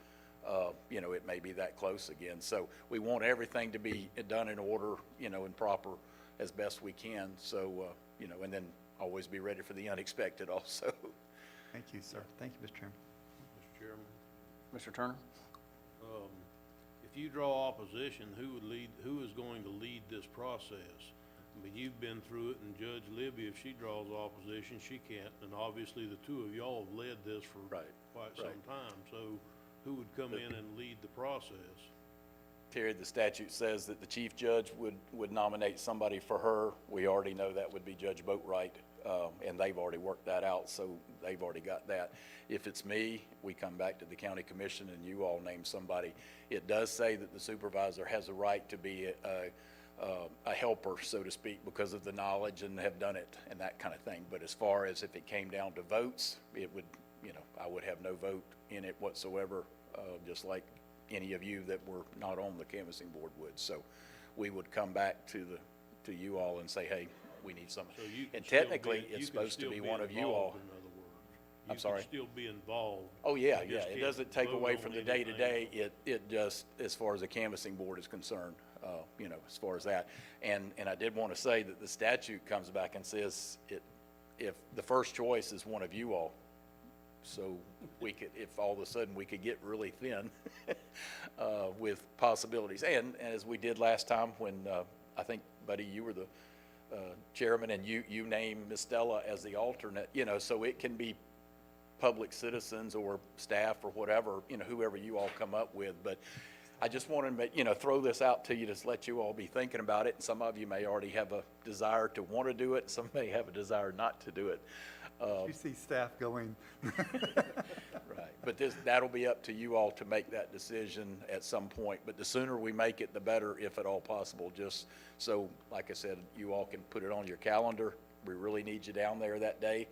Speaker 14: You know, it may be that close again. So we want everything to be done in order, you know, and proper as best we can. So, you know, and then always be ready for the unexpected also.
Speaker 4: Thank you, sir. Thank you, Mr. Chairman.
Speaker 9: Mr. Chairman,
Speaker 2: Mr. Turner?
Speaker 9: if you draw opposition, who is going to lead this process? I mean, you've been through it, and Judge Libby, if she draws opposition, she can't. And obviously, the two of y'all have led this for quite some time. So who would come in and lead the process?
Speaker 14: Terry, the statute says that the chief judge would nominate somebody for her. We already know that would be Judge Boatwright, and they've already worked that out, so they've already got that. If it's me, we come back to the county commission and you all name somebody. It does say that the supervisor has a right to be a helper, so to speak, because of the knowledge and have done it and that kind of thing. But as far as if it came down to votes, it would, you know, I would have no vote in it whatsoever, just like any of you that were not on the canvassing board would. So we would come back to you all and say, hey, we need something.
Speaker 9: So you can
Speaker 14: And technically,
Speaker 9: you
Speaker 14: it's
Speaker 9: can
Speaker 14: supposed to
Speaker 9: still
Speaker 14: be one of you all.
Speaker 9: involved, in other words.
Speaker 14: I'm sorry?
Speaker 9: You can still be involved.
Speaker 14: Oh, yeah,
Speaker 9: You
Speaker 14: yeah.
Speaker 9: just
Speaker 14: It
Speaker 9: can't
Speaker 14: doesn't take
Speaker 9: vote
Speaker 14: away
Speaker 9: on
Speaker 14: from the
Speaker 9: anything.
Speaker 14: day-to-day. It just, as far as the canvassing board is concerned, you know, as far as that. And I did want to say that the statute comes back and says if the first choice is one of you all, so we could, if all of a sudden we could get really thin with possibilities. And as we did last time when I think, Buddy, you were the chairman, and you named Ms. Stella as the alternate, you know, so it can be public citizens or staff or whatever, you know, whoever you all come up with. But I just wanted to, you know, throw this out to you to let you all be thinking about it. And some of you may already have a desire to want to do it. Some may have a desire not to do it.
Speaker 4: You see staff going.
Speaker 14: Right, but that'll be up to you all to make that decision at some point. But the sooner we make it, the better, if at all possible. Just so, like I said, you all can put it on your calendar. We really need you down there that day,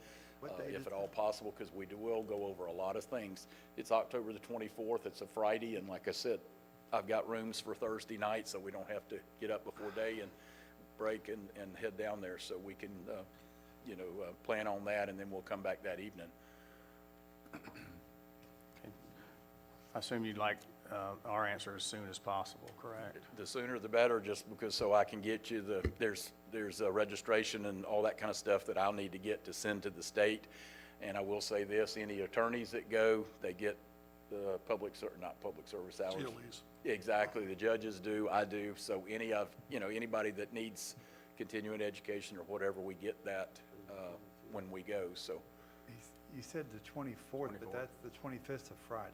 Speaker 14: if at all possible, because we will go over a lot of things. It's October the 24th. It's a Friday, and like I said, I've got rooms for Thursday night, so we don't have to get up before day and break and head down there, so we can you know, plan on that, and then we'll come back that evening.
Speaker 2: I assume you'd like our answer as soon as possible, correct?
Speaker 14: The sooner the better, just because so I can get you there's a registration and all that kind of stuff that I'll need to get to send to the state. And I will say this, any attorneys that go, they get the not public service hours.
Speaker 5: COEs.
Speaker 14: Exactly, the judges do, I do. So anybody that needs continuing education or whatever, we get that when we go, so.
Speaker 4: You said the 24th, but that's the 25th of Friday.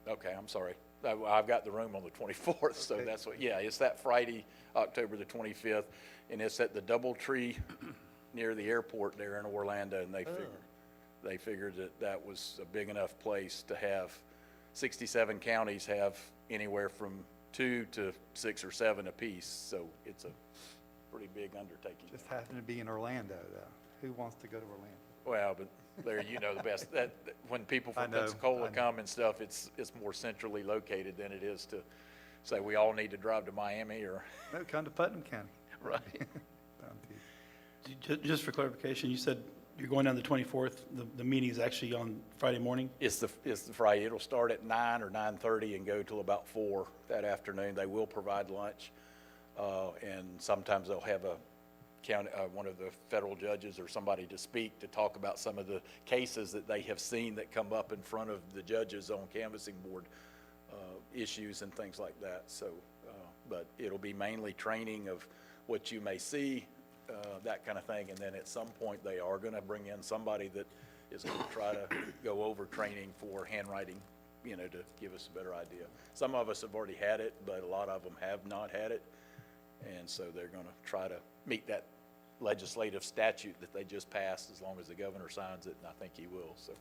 Speaker 14: Okay, I'm sorry. I've got the room on the 24th, so
Speaker 4: Okay.
Speaker 14: that's what, yeah, it's that Friday, October the 25th, and it's at the DoubleTree near the airport there in Orlando, and they figured that was a big enough place to have, 67 counties have anywhere from 2 to 6 or 7 apiece, so it's a pretty big undertaking.
Speaker 4: Just happened to be in Orlando, though. Who wants to go to Orlando?
Speaker 14: Well, but Larry, you know the best, when people
Speaker 4: I
Speaker 14: from
Speaker 4: know,
Speaker 14: Pensacola
Speaker 4: I know.
Speaker 14: come and stuff, it's more centrally located than it is to say we all need to drive to Miami or,
Speaker 4: No, come to Putnam County.
Speaker 14: right?
Speaker 7: Just for clarification, you said you're going down the 24th. The meeting is actually on Friday morning?
Speaker 14: It's the Friday. It'll start at 9 or 9:30 and go till about 4 that afternoon. They will provide lunch, and sometimes they'll have one of the federal judges or somebody to speak to talk about some of the cases that they have seen that come up in front of the judges on canvassing board issues and things like that. So, but it'll be mainly training of what you may see, that kind of thing, and then at some point they are going to bring in somebody that is going to try to go over training for handwriting, to give us a better idea. Some of us have already had it, but a lot of them have not had it, and so they're going to try to meet that legislative statute that they just passed, as long as the governor signs it, and I think he will, so.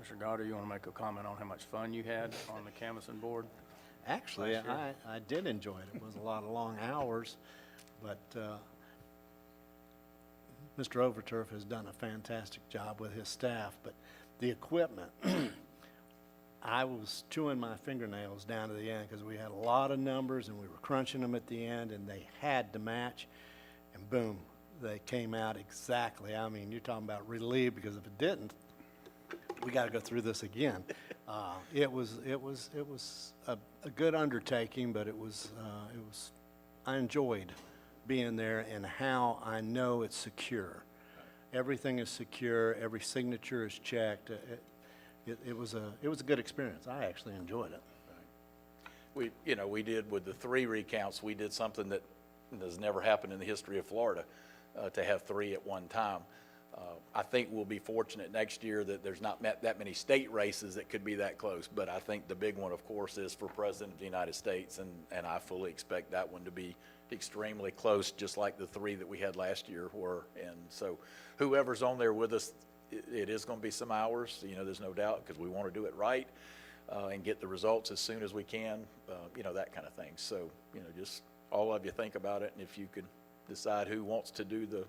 Speaker 2: Mr. Goddard, you want to make a comment on how much fun you had on the canvassing board?
Speaker 15: Actually,
Speaker 2: last year?
Speaker 15: I did enjoy it. It was a lot of long hours, but Mr. Overturf has done a fantastic job with his staff. But the equipment, I was chewing my fingernails down to the end because we had a lot of numbers and we were crunching them at the end, and they had to match, and boom, they came out exactly. I mean, you're talking about relieved, because if it didn't, we got to go through this again. It was a good undertaking, but I enjoyed being there, and how I know it's secure. Everything is secure. Every signature is checked. It was a good experience. I actually enjoyed it.
Speaker 14: We did with the 3 recounts, we did something that has never happened in the history of Florida, to have 3 at one time. I think we'll be fortunate next year that there's not that many state races that could be that close, but I think the big one, of course, is for President of the United States, and I fully expect that one to be extremely close, just like the 3 that we had last year were. And so whoever's on there with us, it is going to be some hours, there's no doubt, because we want to do it right and get the results as soon as we can, that kind of thing. So, just all of you think about it, and if you could decide who wants to do the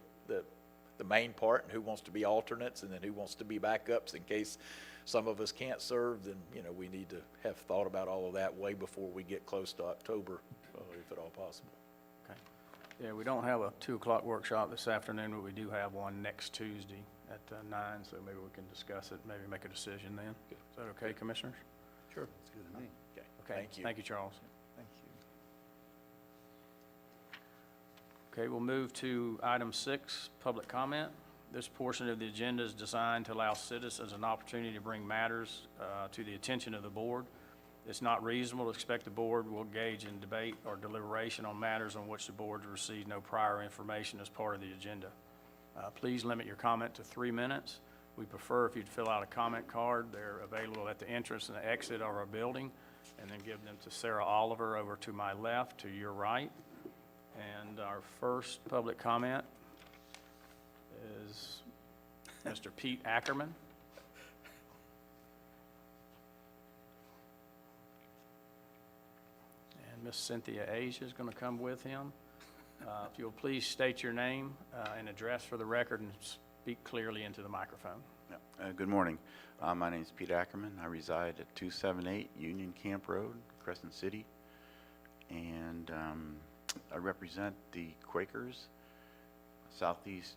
Speaker 14: main part and who wants to be alternates, and then who wants to be backups in case some of us can't serve, then, we need to have thought about all of that way before we get close to October, if at all possible.
Speaker 2: Okay. Yeah, we don't have a 2 o'clock workshop this afternoon, but we do have one next Tuesday at 9, so maybe we can discuss it, maybe make a decision then. Is that okay, Commissioners?
Speaker 14: Sure.
Speaker 6: That's good to me.
Speaker 2: Okay.
Speaker 14: Thank you.
Speaker 2: Thank you, Charles.
Speaker 4: Thank you.
Speaker 2: Okay, we'll move to item 6, public comment. This portion of the agenda is designed to allow citizens an opportunity to bring matters to the attention of the board. It's not reasonable to expect the board will engage in debate or deliberation on matters on which the board has received no prior information as part of the agenda. Please limit your comment to 3 minutes. We prefer if you'd fill out a comment card. They're available at the entrance and the exit of our building, and then give them to Sarah Oliver over to my left, to your right. And our first public comment is Mr. Pete Ackerman. And Miss Cynthia Asia is going to come with him. If you'll please state your name and address for the record and speak clearly into the microphone.
Speaker 16: Good morning. My name is Pete Ackerman. I reside at 278 Union Camp Road, Crescent City. And I represent the Quakers Southeast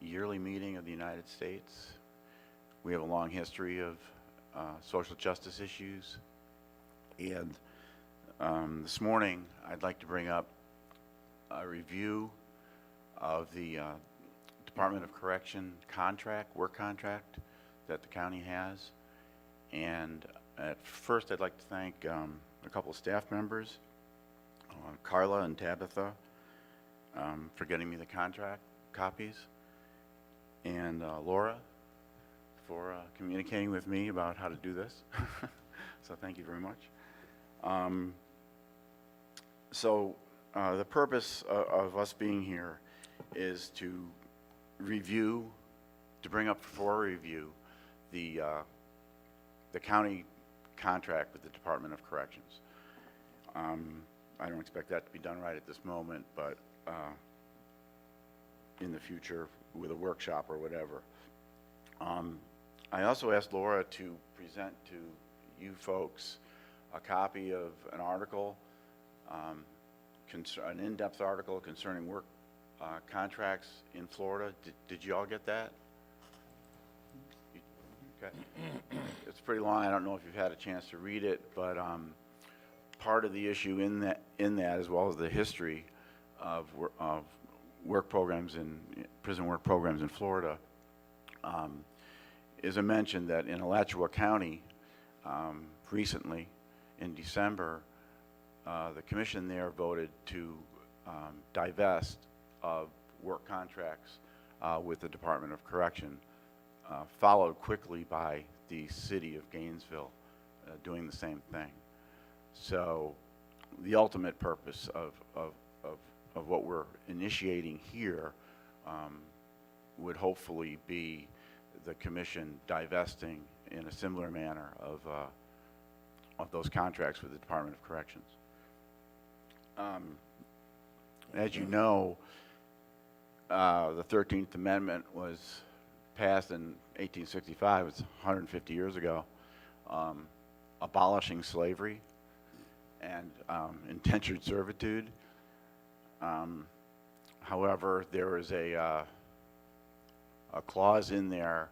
Speaker 16: Yearly Meeting of the United States. We have a long history of social justice issues. And this morning, I'd like to bring up a review of the Department of Correction work contract that the county has. And at first, I'd like to thank a couple of staff members, Carla and Tabitha, for getting me the contract copies, and Laura for communicating with me about how to do this. So thank you very much. The purpose of us being here is to bring up for review the county contract with the Department of Corrections. I don't expect that to be done right at this moment, but in the future with a workshop or whatever. I also asked Laura to present to you folks a copy of an article, an in-depth article concerning work contracts in Florida. Did you all get that? Okay. It's pretty long. I don't know if you've had a chance to read it, but part of the issue in that, as well as the history of work programs in prison work programs in Florida, is a mention that in Alachua County, recently in December, the commission there voted to divest of work contracts with the Department of Correction, followed quickly by the city of Gainesville doing the same thing. So the ultimate purpose of what we're initiating here would hopefully be the commission divesting in a similar manner of those contracts with the Department of Corrections. As you know, the 13th Amendment was passed in 1865, it's 150 years ago, abolishing slavery and indentured servitude. However, there is a clause in there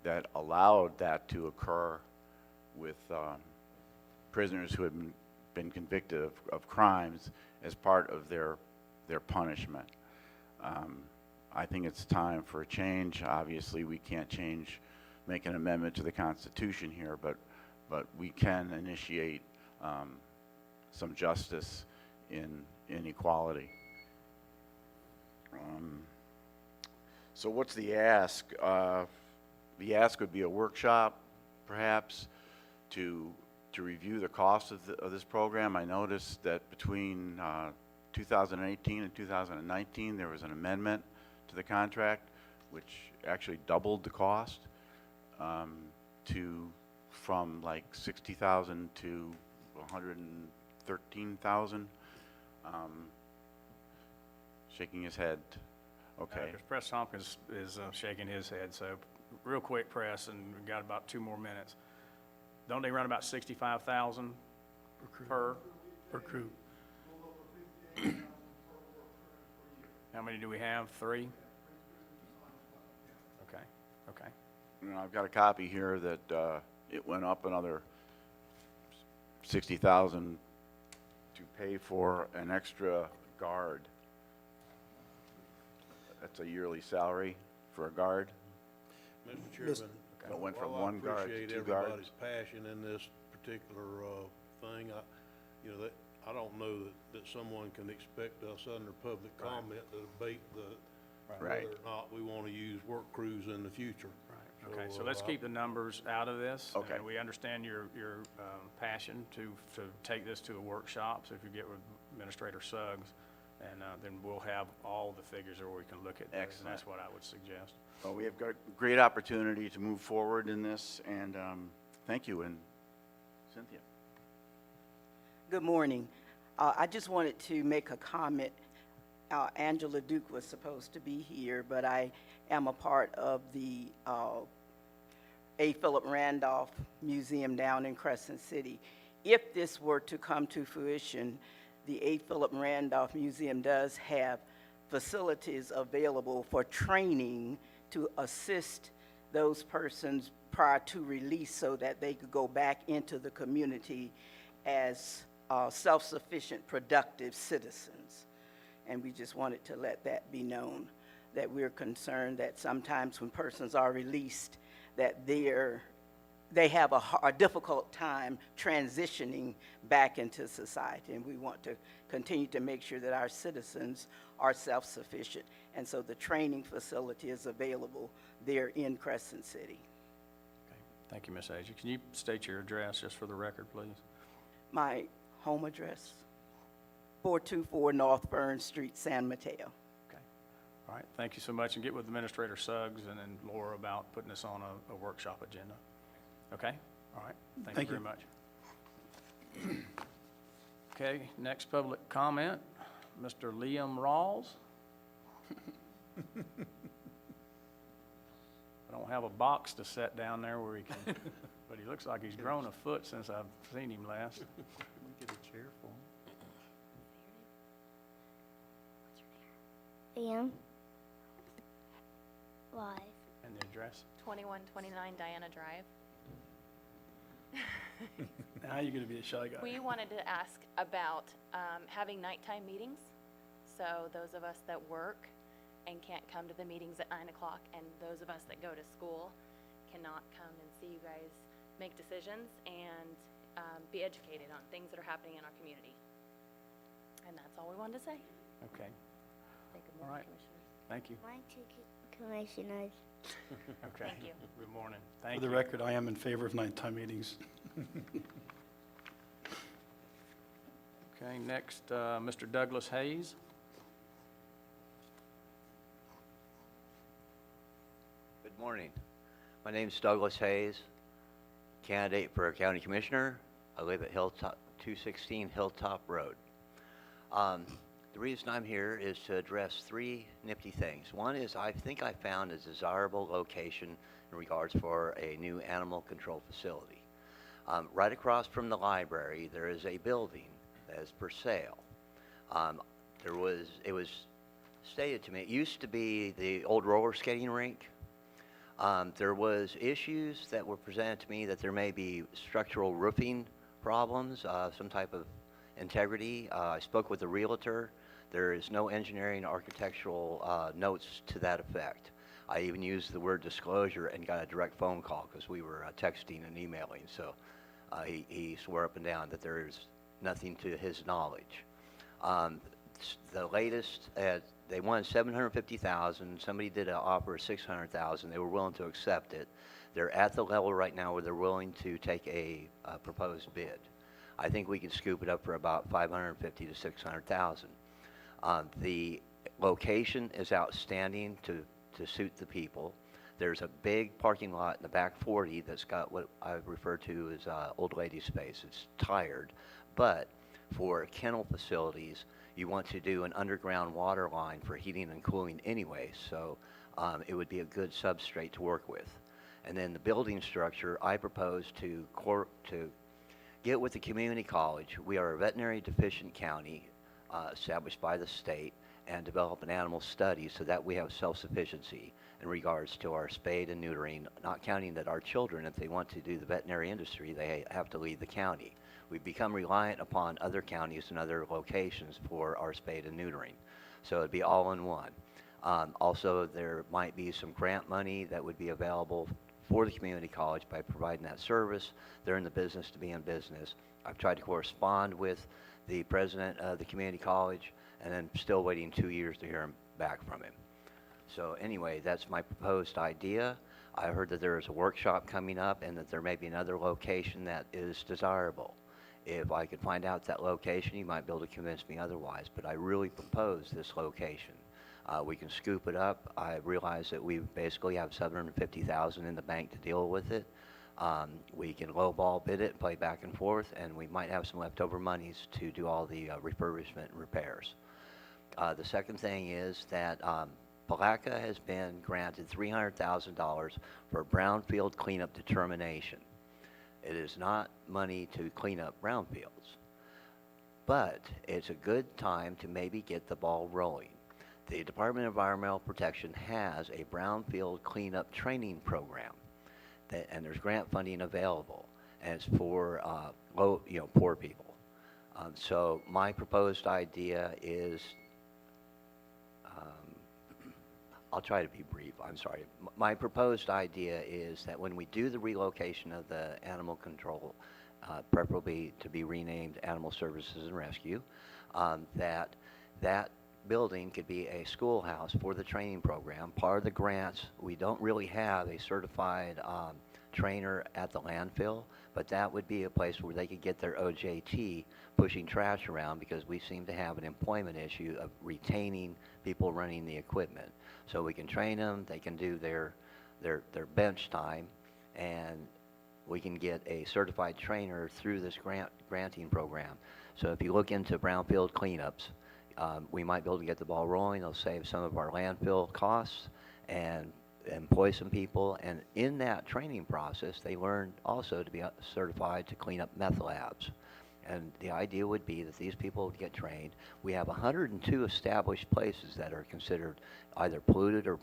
Speaker 16: that allowed that to occur with prisoners who had been convicted of crimes as part of their punishment. I think it's time for a change. Obviously, we can't make an amendment to the Constitution here, but we can initiate some justice in equality. So what's the ask? The ask would be a workshop, perhaps, to review the cost of this program. I noticed that between 2018 and 2019, there was an amendment to the contract, which actually doubled the cost from like $60,000 to $113,000. Shaking his head. Okay.
Speaker 2: Press Tompkins is shaking his head, so real quick, Press, and we've got about 2 more minutes. Don't they run about 65,000 per crew? How many do we have? 3? Okay.
Speaker 16: You know, I've got a copy here that it went up another $60,000 to pay for an extra guard. That's a yearly salary for a guard.
Speaker 9: Mr. Chairman,
Speaker 16: So it went from
Speaker 9: while I
Speaker 16: 1 guard to 2
Speaker 9: appreciate
Speaker 16: guards.
Speaker 9: everybody's passion in this particular thing, I don't know that someone can expect us under public comment to debate
Speaker 16: Right.
Speaker 9: whether or not we want to use work crews in the future.
Speaker 2: Right. Okay, so let's keep the numbers out of this.
Speaker 16: Okay.
Speaker 2: And we understand your passion to take this to a workshop, so if you get with Administrator Suggs, and then we'll have all the figures where we can look at those.
Speaker 16: Excellent.
Speaker 2: And that's what I would suggest.
Speaker 16: Well, we have got great opportunity to move forward in this, and thank you. And Cynthia.
Speaker 17: Good morning. I just wanted to make a comment. Angela Duke was supposed to be here, but I am a part of the A. Philip Randolph Museum down in Crescent City. If this were to come to fruition, the A. Philip Randolph Museum does have facilities available for training to assist those persons prior to release so that they could go back into the community as self-sufficient, productive citizens. And we just wanted to let that be known, that we're concerned that sometimes when persons are released, that they have a difficult time transitioning back into society. And we want to continue to make sure that our citizens are self-sufficient. And so the training facility is available there in Crescent City.
Speaker 2: Okay. Thank you, Ms. Agee. Can you state your address just for the record, please?
Speaker 17: My home address, 424 North Fern Street, San Mateo.
Speaker 2: Okay. All right. Thank you so much. And get with Administrator Suggs and then Laura about putting this on a workshop agenda. Okay? All right. Thank you very much. Okay, next public comment, Mr. Liam Rawls. I don't have a box to set down there where he can, but he looks like he's grown a foot since I've seen him last.
Speaker 4: Can we get a chair for him?
Speaker 18: Liam. Live.
Speaker 2: And the address?
Speaker 19: 2129 Diana Drive.
Speaker 7: Now you're going to be a shy guy.
Speaker 19: We wanted to ask about having nighttime meetings. So those of us that work and can't come to the meetings at 9 o'clock, and those of us that go to school cannot come and see you guys make decisions and be educated on things that are happening in our community. And that's all we wanted to say.
Speaker 2: Okay,
Speaker 19: Thank you,
Speaker 2: All right.
Speaker 19: Commissioners.
Speaker 2: thank you.
Speaker 18: My two commissioners.
Speaker 2: Okay.
Speaker 19: Thank you.
Speaker 2: Good morning.
Speaker 7: For
Speaker 2: Thank
Speaker 7: the
Speaker 2: you.
Speaker 7: record, I am in favor of nighttime meetings.
Speaker 2: Okay, next, Mr. Douglas Hayes.
Speaker 20: Good morning. My name is Douglas Hayes, candidate for county commissioner. I live at 216 Hilltop Road. The reason I'm here is to address three nifty things. One is I think I found a desirable location in regards for a new animal control facility. Right across from the library, there is a building that is for sale. It was stated to me, it used to be the old roller skating rink. There was issues that were presented to me that there may be structural roofing problems, some type of integrity. I spoke with the realtor. There is no engineering architectural notes to that effect. I even used the word disclosure and got a direct phone call because we were texting and emailing. So he swore up and down that there is nothing to his knowledge. The latest, they wanted $750,000. Somebody did an offer of $600,000. They were willing to accept it. They're at the level right now where they're willing to take a proposed bid. I think we can scoop it up for about $550,000 to $600,000. The location is outstanding to suit the people. There's a big parking lot in the back 40 that's got what I refer to as old lady space. It's tired, but for kennel facilities, you want to do an underground water line for heating and cooling anyway, so it would be a good substrate to work with. And then the building structure, I propose to get with the community college. We are a veterinary deficient county established by the state, and develop an animal study so that we have self-sufficiency in regards to our spade and neutering, not counting that our children, if they want to do the veterinary industry, they have to leave the county. We've become reliant upon other counties and other locations for our spade and neutering. So it'd be all in one. Also, there might be some grant money that would be available for the community college by providing that service. They're in the business to be in business. I've tried to correspond with the president of the community college, and then still waiting 2 years to hear back from him. So anyway, that's my proposed idea. I heard that there is a workshop coming up and that there may be another location that is desirable. If I could find out that location, you might be able to convince me otherwise, but I really propose this location. We can scoop it up. I realize that we basically have $750,000 in the bank to deal with it. We can lowball bid it, play back and forth, and we might have some leftover monies to do all the refurbishment and repairs. The second thing is that Palaca has been granted $300,000 for brownfield cleanup determination. It is not money to clean up brownfields, but it's a good time to maybe get the ball rolling. The Department of Environmental Protection has a brownfield cleanup training program, and there's grant funding available, and it's for poor people. So my proposed idea is, I'll try to be brief, I'm sorry. My proposed idea is that when we do the relocation of the animal control, preferably to be renamed Animal Services and Rescue, that building could be a schoolhouse for the training program. Part of the grants, we don't really have a certified trainer at the landfill, but that would be a place where they could get their OJT pushing trash around, because we seem to have an employment issue of retaining people running the equipment. So we can train them, they can do their bench time, and we can get a certified trainer through this granting program. So if you look into brownfield cleanups, we might be able to get the ball rolling. It'll save some of our landfill costs and employ some people. And in that training process, they learn also to be certified to clean up meth labs. And the idea would be that these people would get trained. We have 102 established places that are considered either polluted or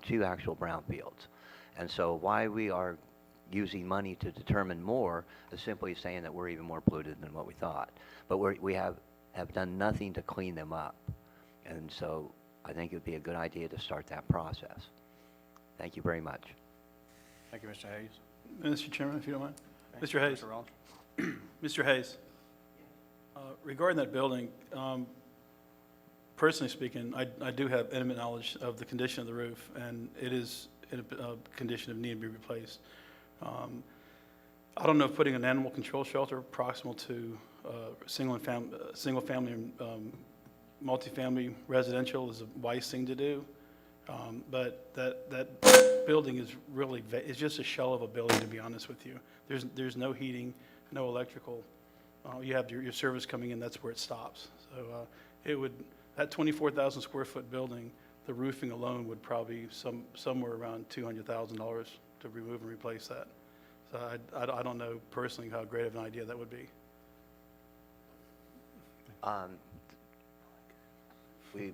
Speaker 20: two actual brownfields. And so why we are using money to determine more is simply saying that we're even more polluted than what we thought. But we have done nothing to clean them up. And so I think it would be a good idea to start that process. Thank you very much.
Speaker 2: Thank you, Mr. Hayes.
Speaker 7: Mr. Chairman, if you don't mind.
Speaker 2: Okay.
Speaker 7: Mr. Hayes.
Speaker 2: Mr. Rollins.
Speaker 7: Mr. Hayes, regarding that building, personally speaking, I do have intimate knowledge of the condition of the roof, and it is in a condition of need to be replaced. I don't know if putting an animal control shelter proximal to single family and multifamily residential is a wise thing to do, but that building is really it's just a shell of a building, to be honest with you. There's no heating, no electrical. You have your service coming in, that's where it stops. So that 24,000 square foot building, the roofing alone would probably somewhere around $200,000 to remove and replace that. So I don't know personally how great of an idea that would be.
Speaker 20: We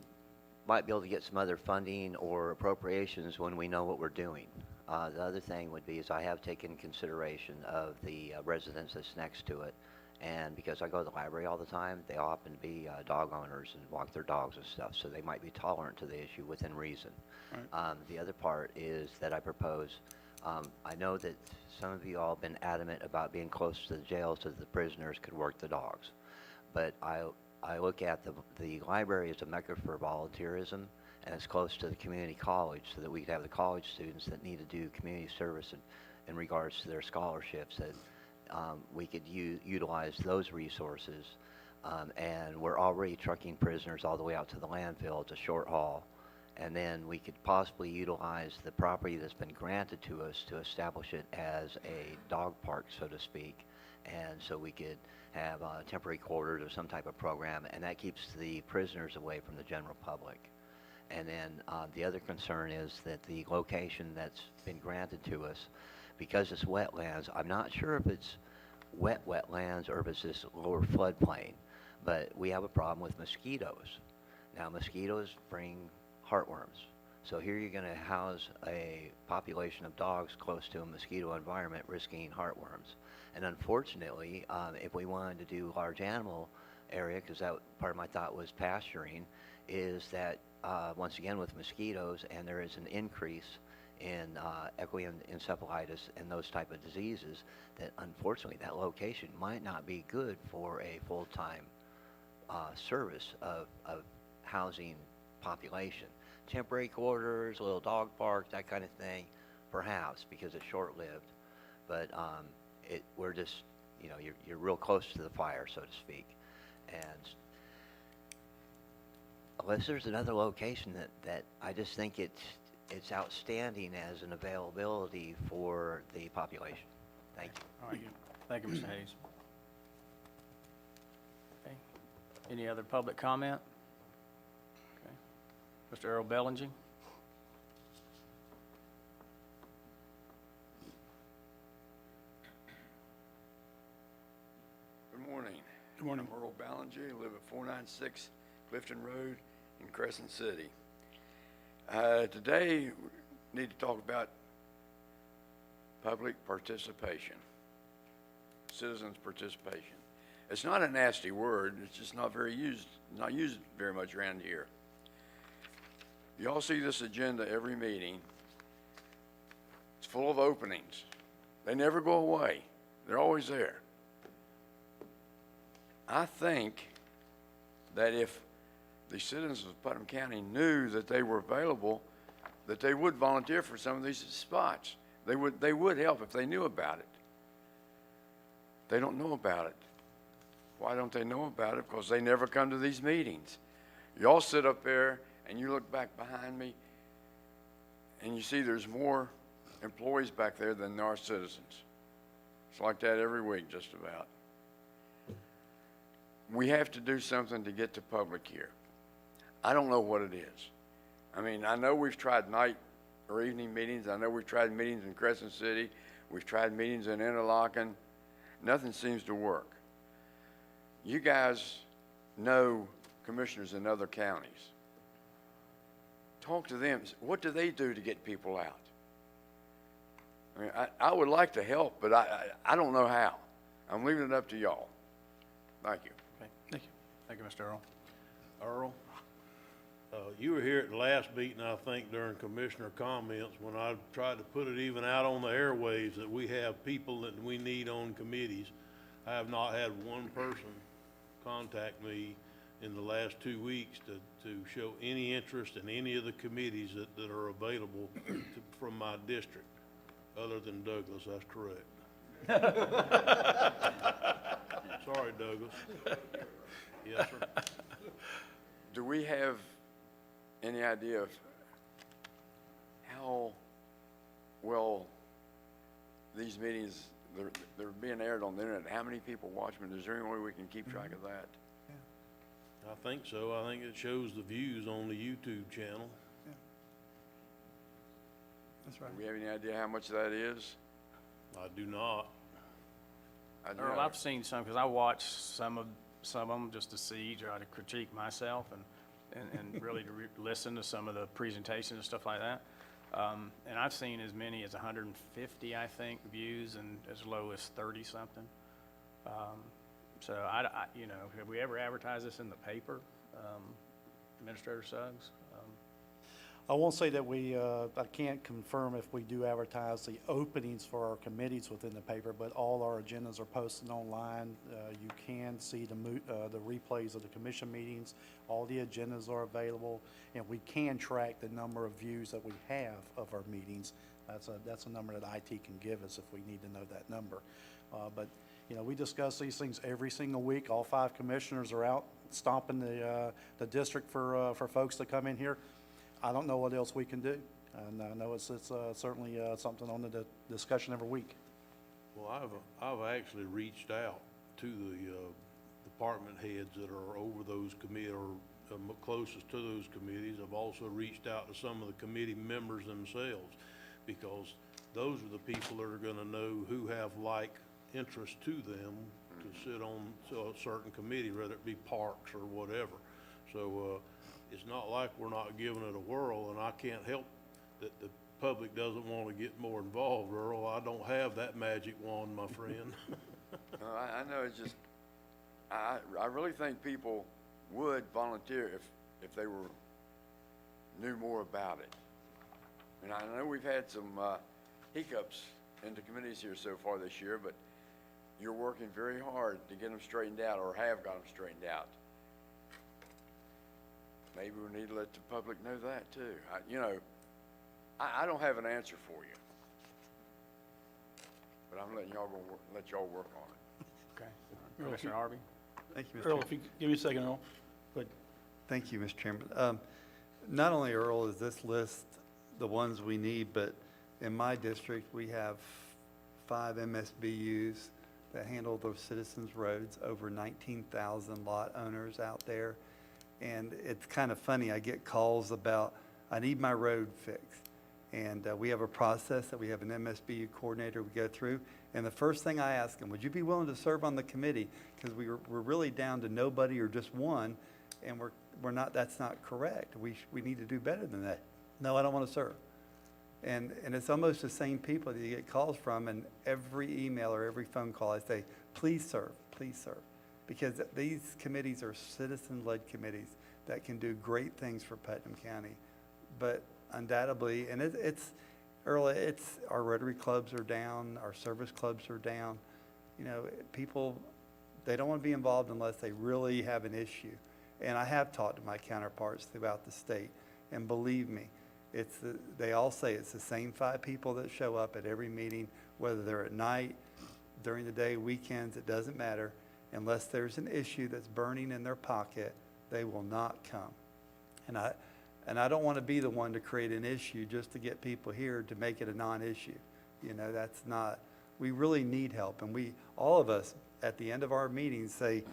Speaker 20: might be able to get some other funding or appropriations when we know what we're doing. The other thing would be is I have taken consideration of the residents that's next to it. And because I go to the library all the time, they all happen to be dog owners and walk their dogs and stuff, so they might be tolerant to the issue within reason.
Speaker 7: Right.
Speaker 20: The other part is that I propose, I know that some of you all have been adamant about being close to the jail so that the prisoners could work the dogs. But I look at the library as a mecca for volunteerism, and it's close to the community college so that we could have the college students that need to do community service in regards to their scholarships, that we could utilize those resources. And we're already trucking prisoners all the way out to the landfill. It's a short haul. And then we could possibly utilize the property that's been granted to us to establish it as a dog park, so to speak. And so we could have temporary quarters or some type of program, and that keeps the prisoners away from the general public. And then the other concern is that the location that's been granted to us, because it's wetlands, I'm not sure if it's wetlands or if it's this lower floodplain, but we have a problem with mosquitoes. Now, mosquitoes bring heartworms. So here you're going to house a population of dogs close to a mosquito environment risking heartworms. And unfortunately, if we wanted to do large animal area, because that part of my thought was pasturing, is that once again with mosquitoes, and there is an increase in equine encephalitis and those type of diseases, that unfortunately that location might not be good for a full-time service of housing population. Temporary quarters, a little dog park, that kind of thing, perhaps, because it's short-lived. But we're just, you're real close to the fire, so to speak. And unless there's another location that I just think it's outstanding as an availability for the population. Thank you.
Speaker 2: All right. Thank you, Mr. Hayes. Okay. Any other public comment? Okay. Mr. Earl Bellinger.
Speaker 19: Good morning.
Speaker 7: Good morning.
Speaker 19: I'm Earl Ballinger, live at 496 Clifton Road in Crescent City. Today, we need to talk about public participation, citizens' participation. It's not a nasty word, it's just not used very much around here. You all see this agenda every meeting. It's full of openings. They never go away. They're always there. I think that if the citizens of Putnam County knew that they were available, that they would volunteer for some of these spots. They would help if they knew about it. They don't know about it. Why don't they know about it? Because they never come to these meetings. Y'all sit up there and you look back behind me and you see there's more employees back there than there are citizens. It's like that every week, just about. We have to do something to get the public here. I don't know what it is. I mean, I know we've tried night or evening meetings. I know we've tried meetings in Crescent City. We've tried meetings in Interlochen. Nothing seems to work. You guys know commissioners in other counties. Talk to them. What do they do to get people out? I mean, I would like to help, but I don't know how. I'm leaving it up to y'all. Thank you.
Speaker 2: Okay, thank you. Thank you, Mr. Earl.
Speaker 9: Earl, you were here at the last meeting, I think, during commissioner comments, when I tried to put it even out on the airwaves that we have people that we need on committees. I have not had one person contact me in the last 2 weeks to show any interest in any of the committees that are available from my district, other than Douglas, that's correct. Sorry, Douglas. Yes, sir.
Speaker 19: Do we have any idea of how well these meetings, they're being aired on the internet? How many people watch them? Is there any way we can keep track of that?
Speaker 9: I think so. I think it shows the views on the YouTube channel.
Speaker 4: That's right.
Speaker 19: Do we have any idea how much that is?
Speaker 9: I do not.
Speaker 2: Earl, I've seen some, because I watched some of them just to see, try to critique myself and really to listen to some of the presentations and stuff like that. And I've seen as many as 150, I think, views, and as low as 30-something. So you know, have we ever advertised this in the paper, Administrator Suggs?
Speaker 6: I won't say that I can't confirm if we do advertise the openings for our committees within the paper, but all our agendas are posted online. You can see the replays of the commission meetings. All the agendas are available, and we can track the number of views that we have of our meetings. That's a number that IT can give us if we need to know that number. But you know, we discuss these things every single week. All 5 commissioners are out stomping the district for folks to come in here. I don't know what else we can do, and I know it's certainly something on the discussion every week.
Speaker 9: Well, I've actually reached out to the department heads that are over those committees or closest to those committees. I've also reached out to some of the committee members themselves, because those are the people that are going to know who have like interest to them to sit on a certain committee, whether it be parks or whatever. So it's not like we're not giving it a whirl, and I can't help that the public doesn't want to get more involved, Earl. I don't have that magic wand, my friend.
Speaker 19: I know, it's just, I really think people would volunteer if they knew more about it. And I know we've had some hiccups in the committees here so far this year, but you're working very hard to get them straightened out, or have got them straightened out. Maybe we need to let the public know that too. I don't have an answer for you, but I'm letting y'all let y'all work on it.
Speaker 2: Okay.
Speaker 7: Earl,
Speaker 2: Commissioner Harvey?
Speaker 4: Thank you, Mr.
Speaker 7: Earl,
Speaker 4: Chairman.
Speaker 7: if you give me a second, Earl. Go ahead.
Speaker 4: Thank you, Mr. Chairman. Not only, Earl, is this list the ones we need, but in my district, we have 5 MSBUs that handle those citizens' roads, over 19,000 lot owners out there. And it's kind of funny, I get calls about, I need my road fixed. And we have a process that we have an MSBU coordinator we go through. And the first thing I ask them, would you be willing to serve on the committee? Because we're really down to nobody or just one, and we're not, that's not correct. We need to do better than that. No, I don't want to serve. And it's almost the same people that you get calls from, and every email or every phone call I say, please serve, please serve. Because these committees are citizen-led committees that can do great things for Putnam County. But undoubtedly, and Earl, our Rotary clubs are down, our service clubs are down. You know, people, they don't want to be involved unless they really have an issue. And I have talked to my counterparts throughout the state, and believe me, they all say it's the same 5 people that show up at every meeting, whether they're at night, during the day, weekends, it doesn't matter. Unless there's an issue that's burning in their pocket, they will not come. And I don't want to be the one to create an issue just to get people here to make it a non-issue. You know, that's not we really need help. And all of us, at the end of our meetings, say,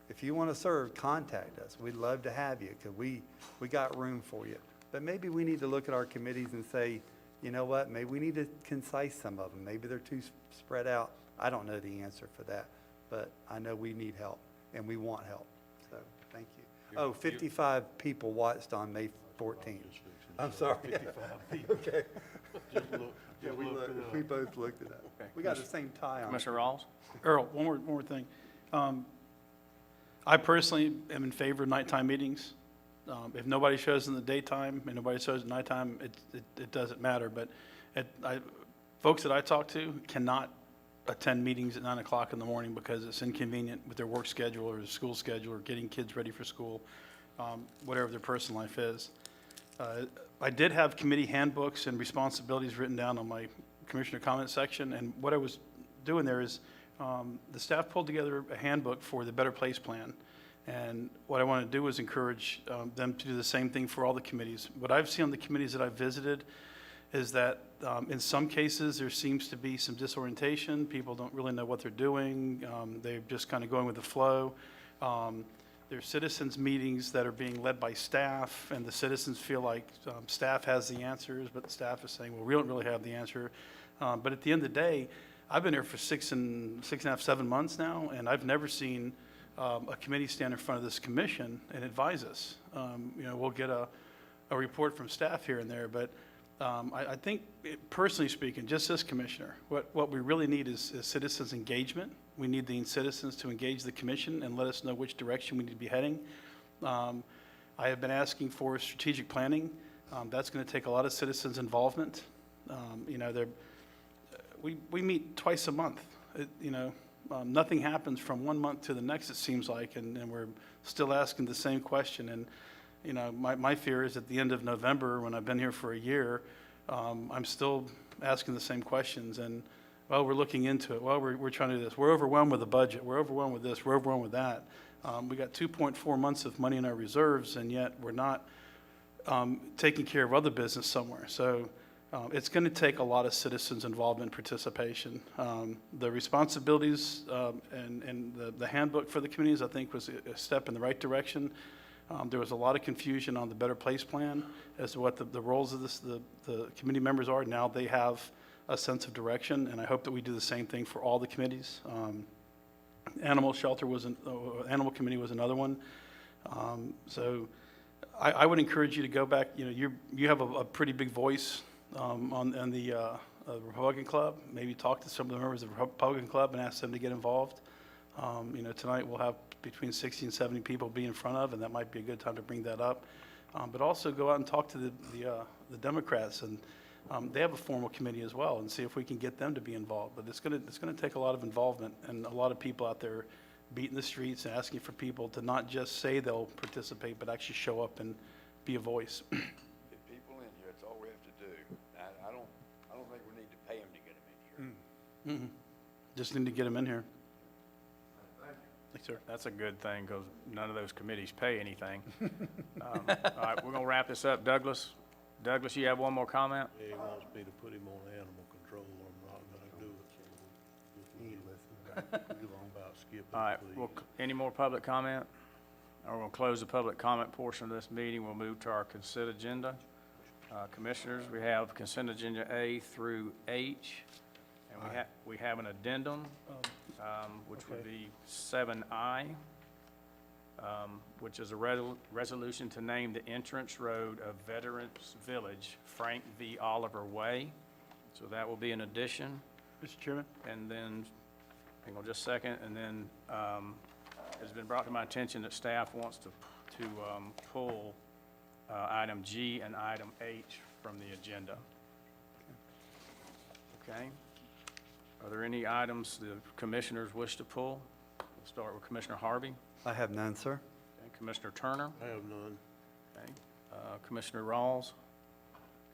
Speaker 4: if you want to serve, contact us. We'd love to have you, because we got room for you. But maybe we need to look at our committees and say, you know what, maybe we need to concise some of them. Maybe they're too spread out. I don't know the answer for that, but I know we need help, and we want help. So, thank you. Oh, 55 people watched on May 14th. I'm sorry.
Speaker 9: 55 people.
Speaker 4: Okay.
Speaker 9: Just look,
Speaker 4: Yeah,
Speaker 9: just looked it up.
Speaker 4: we both looked it up.
Speaker 2: Okay.
Speaker 4: We got the same tie on.
Speaker 2: Commissioner Rawls?
Speaker 7: Earl, one more thing. I personally am in favor of nighttime meetings. If nobody shows in the daytime and nobody shows at nighttime, it doesn't matter. But folks that I talk to cannot attend meetings at 9 o'clock in the morning because it's inconvenient with their work schedule or their school schedule or getting kids ready for school, whatever their personal life is. I did have committee handbooks and responsibilities written down on my commissioner comment section, and what I was doing there is the staff pulled together a handbook for the Better Place Plan, and what I want to do is encourage them to do the same thing for all the committees. What I've seen on the committees that I've visited is that in some cases there seems to be some disorientation. People don't really know what they're doing. They're just kind of going with the flow. There's citizens meetings that are being led by staff, and the citizens feel like staff has the answers, but the staff is saying, well, we don't really have the answer. But at the end of the day, I've been here for 6.5, 7 months now, and I've never seen a committee stand in front of this commission and advise us. We'll get a report from staff here and there, but I think, personally speaking, just as commissioner, what we really need is citizens' engagement. We need the citizens to engage the commission and let us know which direction we need to be heading. I have been asking for strategic planning. That's going to take a lot of citizens' involvement. We meet twice a month. Nothing happens from 1 month to the next, it seems like, and we're still asking the same question. And my fear is at the end of November, when I've been here for a year, I'm still asking the same questions. And, well, we're looking into it. Well, we're trying to do this. We're overwhelmed with the budget. We're overwhelmed with this. We're overwhelmed with that. We got 2.4 months of money in our reserves, and yet we're not taking care of other business somewhere. So it's going to take a lot of citizens' involvement and participation. The responsibilities and the handbook for the communities, I think, was a step in the right direction. There was a lot of confusion on the Better Place Plan as to what the roles of the committee members are. Now they have a sense of direction, and I hope that we do the same thing for all the committees. Animal committee was another one. So I would encourage you to go back. You have a pretty big voice on the Republican Club. Maybe talk to some of the members of the Republican Club and ask them to get involved. Tonight we'll have between 60 and 70 people be in front of, and that might be a good time to bring that up. But also go out and talk to the Democrats, and they have a formal committee as well, and see if we can get them to be involved. But it's going to take a lot of involvement and a lot of people out there beating the streets and asking for people to not just say they'll participate, but actually show up and be a voice.
Speaker 13: Get people in here, that's all we have to do. I don't think we need to pay them to get them in here.
Speaker 7: Just need to get them in here. Thanks, sir.
Speaker 2: That's a good thing, because none of those committees pay anything. All right, we're going to wrap this up. Douglas, you have one more comment?
Speaker 9: Yeah, he wants me to put him on animal control, I'm not gonna do it, so
Speaker 4: He ain't listening.
Speaker 9: move on about skipping,
Speaker 2: All right,
Speaker 9: please.
Speaker 2: any more public comment? We're going to close the public comment portion of this meeting. We'll move to our consent agenda. Commissioners, we have consent agenda A through H, and we have an addendum, which would be 7I, which is a resolution to name the entrance road of Veterans Village, Frank V. Oliver Way. So that will be an addition.
Speaker 7: Mr. Chairman?
Speaker 2: And then, hang on just a second, and then it's been brought to my attention that staff wants to pull item G and item H from the agenda. Okay. Are there any items the commissioners wish to pull? We'll start with Commissioner Harvey.
Speaker 4: I have none, sir.
Speaker 2: Okay. Commissioner Turner.
Speaker 9: I have none.
Speaker 2: Okay. Commissioner Rawls.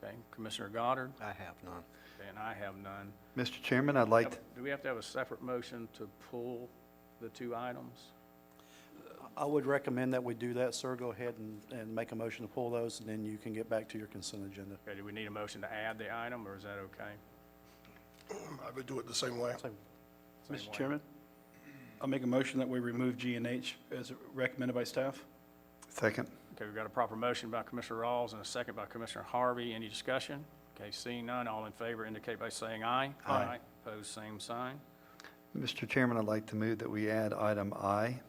Speaker 2: Okay. Commissioner Goddard.
Speaker 15: I have none.
Speaker 2: Okay, and I have none.
Speaker 4: Mr. Chairman, I'd like to,
Speaker 2: Do we have to have a separate motion to pull the two items?
Speaker 6: I would recommend that we do that, sir. Go ahead and make a motion to pull those, and then you can get back to your consent agenda.
Speaker 2: Okay, do we need a motion to add the item, or is that okay?
Speaker 5: I would do it the same way.
Speaker 7: Mr. Chairman, I'll make a motion that we remove G and H as recommended by staff.
Speaker 4: Second.
Speaker 2: Okay, we've got a proper motion by Commissioner Rawls and a second by Commissioner Harvey. Any discussion? Okay, seeing none, all in favor indicate by saying aye.
Speaker 4: Aye.
Speaker 2: Opposed, same sign.
Speaker 4: Mr. Chairman, I'd like to move that we add item I.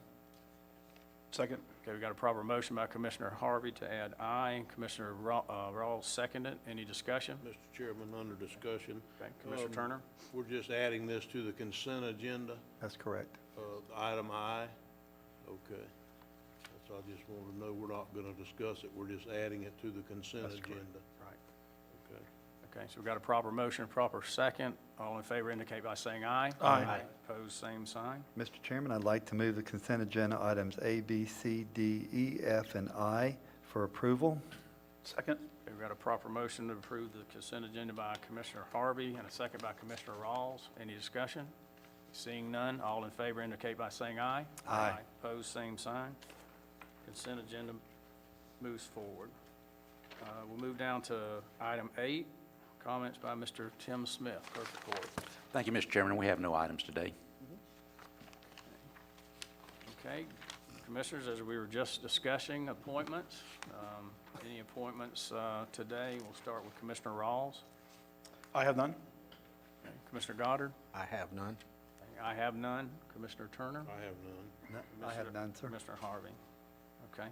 Speaker 7: Second.
Speaker 2: Okay, we've got a proper motion by Commissioner Harvey to add aye. Commissioner Rawls seconded. Any discussion?
Speaker 9: Mr. Chairman, under discussion.
Speaker 2: Okay, Commissioner Turner?
Speaker 9: We're just adding this to the consent agenda,
Speaker 4: That's correct.
Speaker 9: item I. Okay. So I just want to know we're not going to discuss it. We're just adding it to the consent
Speaker 4: That's correct.
Speaker 9: agenda.
Speaker 2: Right.
Speaker 9: Okay.
Speaker 2: Okay, so we've got a proper motion, proper second. All in favor indicate by saying aye.
Speaker 7: Aye.
Speaker 2: Opposed, same sign.
Speaker 4: Mr. Chairman, I'd like to move the consent agenda items A, B, C, D, E, F, and I for approval.
Speaker 7: Second.
Speaker 2: Okay, we've got a proper motion to approve the consent agenda by Commissioner Harvey and a second by Commissioner Rawls. Any discussion? Seeing none, all in favor indicate by saying aye.
Speaker 4: Aye.
Speaker 2: Opposed, same sign. Consent agenda moves forward. We'll move down to item 8, comments by Mr. Tim Smith, clerk of court.
Speaker 13: Thank you, Mr. Chairman. We have no items today.
Speaker 2: Okay, Commissioners, as we were just discussing appointments, any appointments today? We'll start with Commissioner Rawls.
Speaker 7: I have none.
Speaker 2: Okay, Commissioner Goddard?
Speaker 15: I have none.
Speaker 2: I have none. Commissioner Turner?
Speaker 9: I have none.
Speaker 4: I have none, sir.
Speaker 2: Commissioner Harvey? Okay.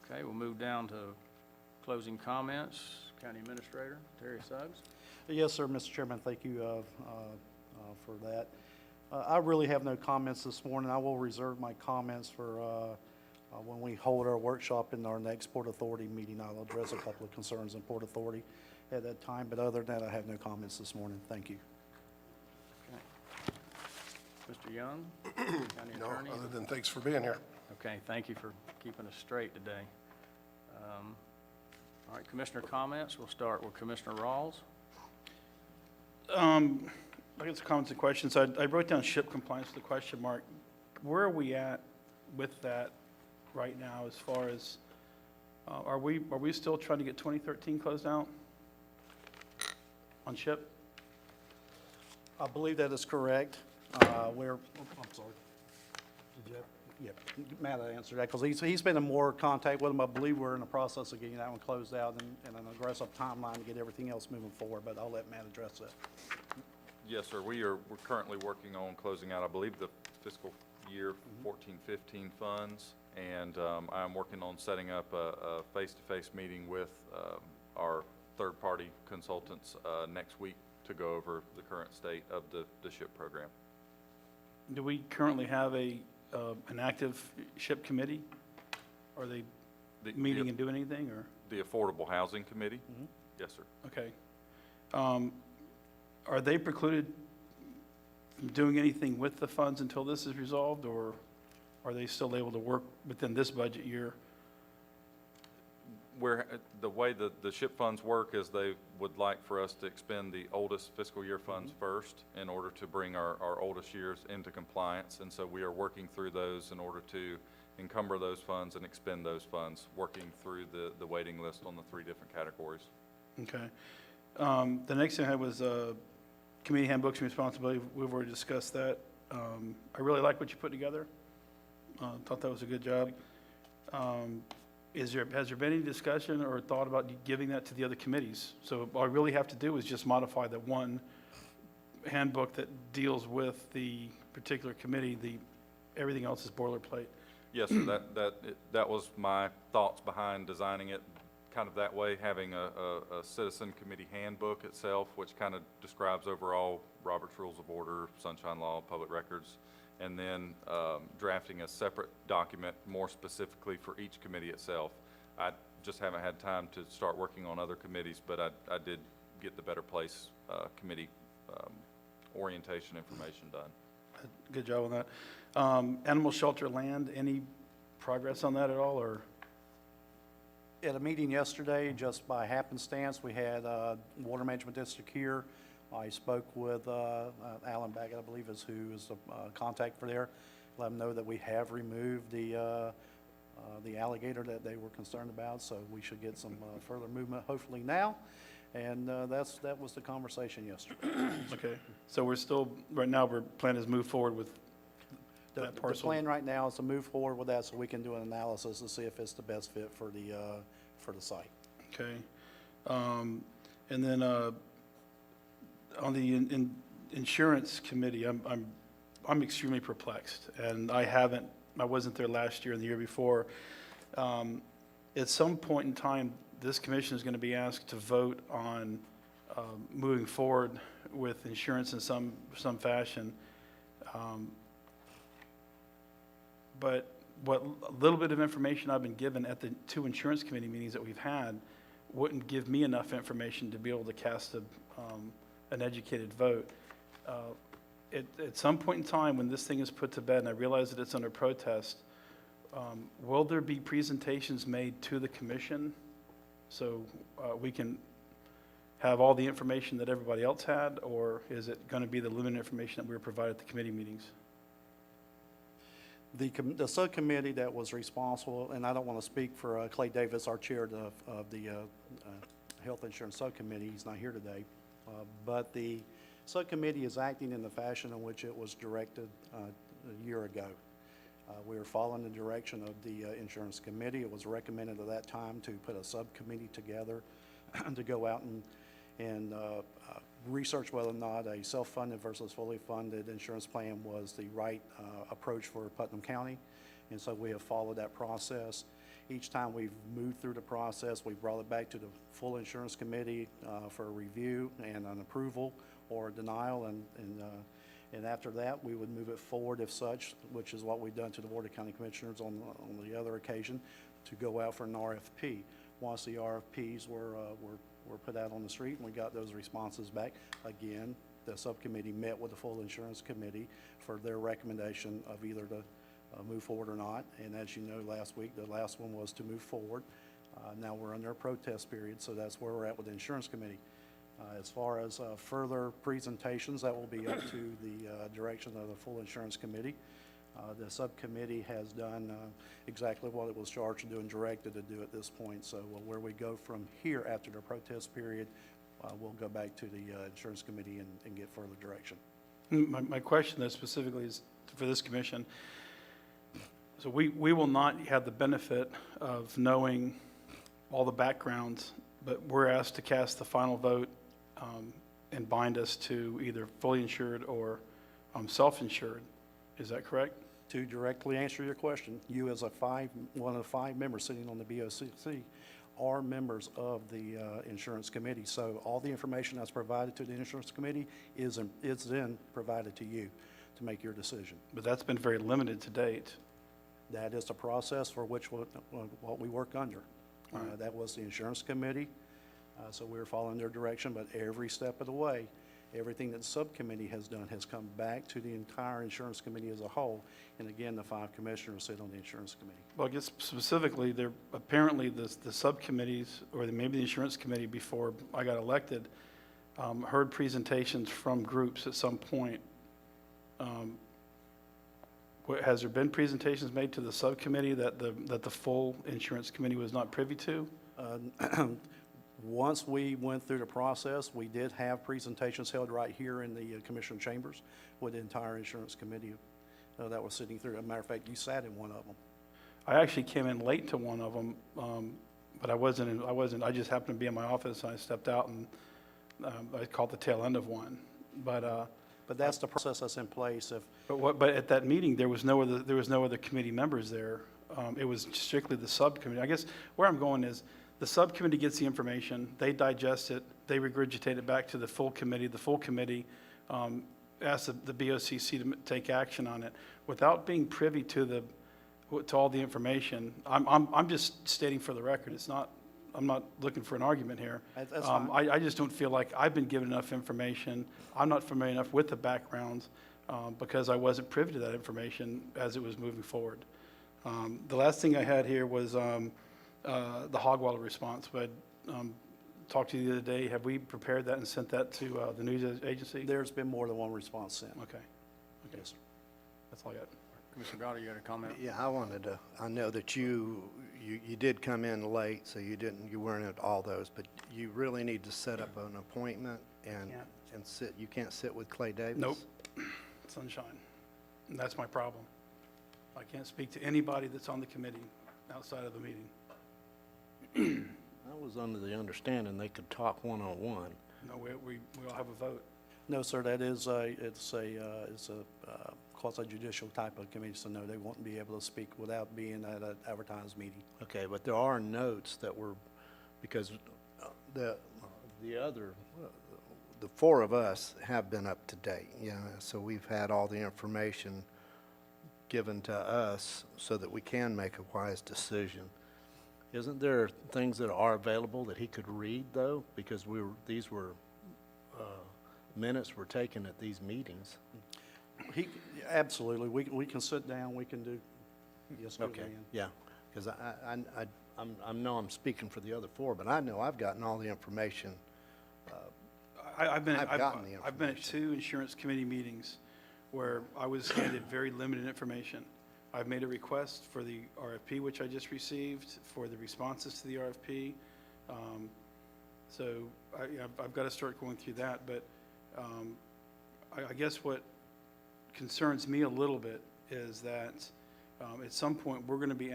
Speaker 2: Okay, we'll move down to closing comments. County Administrator Terry Suggs.
Speaker 6: Yes, sir, Mr. Chairman, thank you for that. I really have no comments this morning. I will reserve my comments for when we hold our workshop in our next Port Authority meeting. I'll address a couple of concerns in Port Authority at that time, but other than that, I have no comments this morning. Thank you.
Speaker 2: Okay. Mr. Young, County
Speaker 5: No,
Speaker 2: Attorney.
Speaker 5: other than thanks for being here.
Speaker 2: Okay, thank you for keeping us straight today. All right, Commissioner comments. We'll start with Commissioner Rawls.
Speaker 7: I got some comments and questions. I wrote down ship compliance with a question mark. Where are we at with that right now as far as, are we still trying to get 2013 closed out on ship?
Speaker 6: I believe that is correct. I'm sorry. Did you have? Yeah, Matt answered that because he's been in more contact with them. I believe we're in the process of getting that one closed out and an aggressive timeline to get everything else moving forward, but I'll let Matt address that.
Speaker 19: Yes, sir. We're currently working on closing out, I believe, the fiscal year 14-15 funds, and I'm working on setting up a face-to-face meeting with our third-party consultants next week to go over the current state of the SHIP program.
Speaker 7: Do we currently have an active SHIP committee? Are they meeting and doing anything, or?
Speaker 19: The Affordable Housing Committee? Yes, sir.
Speaker 7: Okay. Are they precluded from doing anything with the funds until this is resolved, or are they still able to work within this budget year?
Speaker 19: The way the SHIP funds work is they would like for us to expend the oldest fiscal year funds first in order to bring our oldest years into compliance. And so we are working through those in order to encumber those funds and expend those funds, working through the waiting list on the 3 different categories.
Speaker 7: Okay. The next thing I had was committee handbooks and responsibility. We've already discussed that. I really like what you put together. Thought that was a good job. Has there been any discussion or thought about giving that to the other committees? So all I really have to do is just modify the one handbook that deals with the particular committee. Everything else is boilerplate.
Speaker 19: Yes, sir. That was my thoughts behind designing it kind of that way, having a citizen committee handbook itself, which kind of describes overall Robert's Rules of Order, Sunshine Law, public records, and then drafting a separate document more specifically for each committee itself. I just haven't had time to start working on other committees, but I did get the Better Place committee orientation information done.
Speaker 7: Good job on that. Animal shelter land, any progress on that at all, or?
Speaker 6: At a meeting yesterday, just by happenstance, we had Water Management District here. I spoke with Alan Baggett, I believe is who is the contact for there. Let them know that we have removed the alligator that they were concerned about, so we should get some further movement hopefully now. And that was the conversation yesterday.
Speaker 7: Okay, so we're still, right now, our plan is move forward with
Speaker 6: The
Speaker 7: that parcel?
Speaker 6: plan right now is to move forward with that so we can do an analysis to see if it's the best fit for the site.
Speaker 7: Okay. And then on the insurance committee, I'm extremely perplexed, and I wasn't there last year and the year before. At some point in time, this commission is going to be asked to vote on moving forward with insurance in some fashion. But what little bit of information I've been given at the 2 insurance committee meetings that we've had wouldn't give me enough information to be able to cast an educated vote. At some point in time, when this thing is put to bed, and I realize that it's under protest, will there be presentations made to the commission so we can have all the information that everybody else had, or is it going to be the limited information that we were provided at the committee meetings?
Speaker 6: The subcommittee that was responsible, and I don't want to speak for Clay Davis, our chair of the Health Insurance Subcommittee, he's not here today, but the subcommittee is acting in the fashion in which it was directed a year ago. We were following the direction of the Insurance Committee. It was recommended at that time to put a subcommittee together to go out and research whether or not a self-funded versus fully funded insurance plan was the right approach for Putnam County. And so we have followed that process. Each time we've moved through the process, we brought it back to the full insurance committee for a review and an approval or a denial. And after that, we would move it forward if such, which is what we've done to the Board of County Commissioners on the other occasion, to go out for an RFP. Once the RFPs were put out on the street and we got those responses back, again, the subcommittee met with the full insurance committee for their recommendation of either to move forward or not. And as you know, last week, the last one was to move forward. Now we're under a protest period, so that's where we're at with the insurance committee. As far as further presentations, that will be up to the direction of the full insurance committee. The subcommittee has done exactly what it was charged to do and directed to do at this point. So where we go from here after the protest period, we'll go back to the insurance committee and get further direction.
Speaker 7: My question, though, specifically is for this commission. So we will not have the benefit of knowing all the backgrounds, but we're asked to cast the final vote and bind us to either fully insured or self-insured. Is that correct?
Speaker 6: To directly answer your question, you as one of 5 members sitting on the BOCC are members of the insurance committee. So all the information that's provided to the insurance committee is then provided to you to make your decision.
Speaker 7: But that's been very limited to date.
Speaker 6: That is the process for which what we work under.
Speaker 7: Right.
Speaker 6: That was the insurance committee, so we were following their direction, but every step of the way, everything that the subcommittee has done has come back to the entire insurance committee as a whole. And again, the 5 commissioners sit on the insurance committee.
Speaker 7: Well, I guess specifically, there apparently the subcommittees, or maybe the insurance committee before I got elected, heard presentations from groups at some point. Has there been presentations made to the subcommittee that the full insurance committee was not privy to?
Speaker 6: Once we went through the process, we did have presentations held right here in the commissioner chambers with the entire insurance committee that was sitting through. As a matter of fact, you sat in one of them.
Speaker 7: I actually came in late to one of them, but I just happened to be in my office, and I stepped out, and I caught the tail end of one.
Speaker 6: But that's the process that's in place.
Speaker 7: But at that meeting, there was no other committee members there. It was strictly the subcommittee. I guess where I'm going is, the subcommittee gets the information, they digest it, they regurgitate it back to the full committee. The full committee asks the BOCC to take action on it without being privy to all the information. I'm just stating for the record. I'm not looking for an argument here.
Speaker 6: That's fine.
Speaker 7: I just don't feel like I've been given enough information. I'm not familiar enough with the backgrounds because I wasn't privy to that information as it was moving forward. The last thing I had here was the hog wallet response. But talked to you the other day. Have we prepared that and sent that to the news agency?
Speaker 6: There's been more than one response sent.
Speaker 7: Okay. Yes, sir. That's all I got.
Speaker 2: Commissioner Goddard, you got a comment?
Speaker 15: Yeah, I know that you you did come in late, so you weren't at all those, but you really need to set up an appointment and sit. You can't sit with Clay Davis?
Speaker 7: Nope. Sunshine. And that's my problem. I can't speak to anybody that's on the committee outside of the meeting.
Speaker 15: I was under the understanding they could talk one-on-one.
Speaker 7: No, we all have a vote.
Speaker 6: No, sir, that is it's a quasi-judicial type of committee, so no, they won't be able to speak without being at an advertised meeting.
Speaker 15: Okay, but there are notes that were, because the four of us have been up to date, you know, so we've had all the information given to us so that we can make a wise decision. Isn't there things that are available that he could read, though? Because these were minutes were taken at these meetings.
Speaker 6: Absolutely, we can sit down, we can do, yes, sir,
Speaker 15: Okay,
Speaker 6: Leanne.
Speaker 15: yeah, because I know I'm speaking for the other four, but I know I've gotten all the information.
Speaker 7: I've been
Speaker 15: gotten the
Speaker 7: I've been at 2 insurance committee meetings where I was handed very limited information. I've made a request for the RFP, which I just received, for the responses to the RFP. So I've got to start going through that, but I guess what concerns me a little bit is that at some point I'm going to be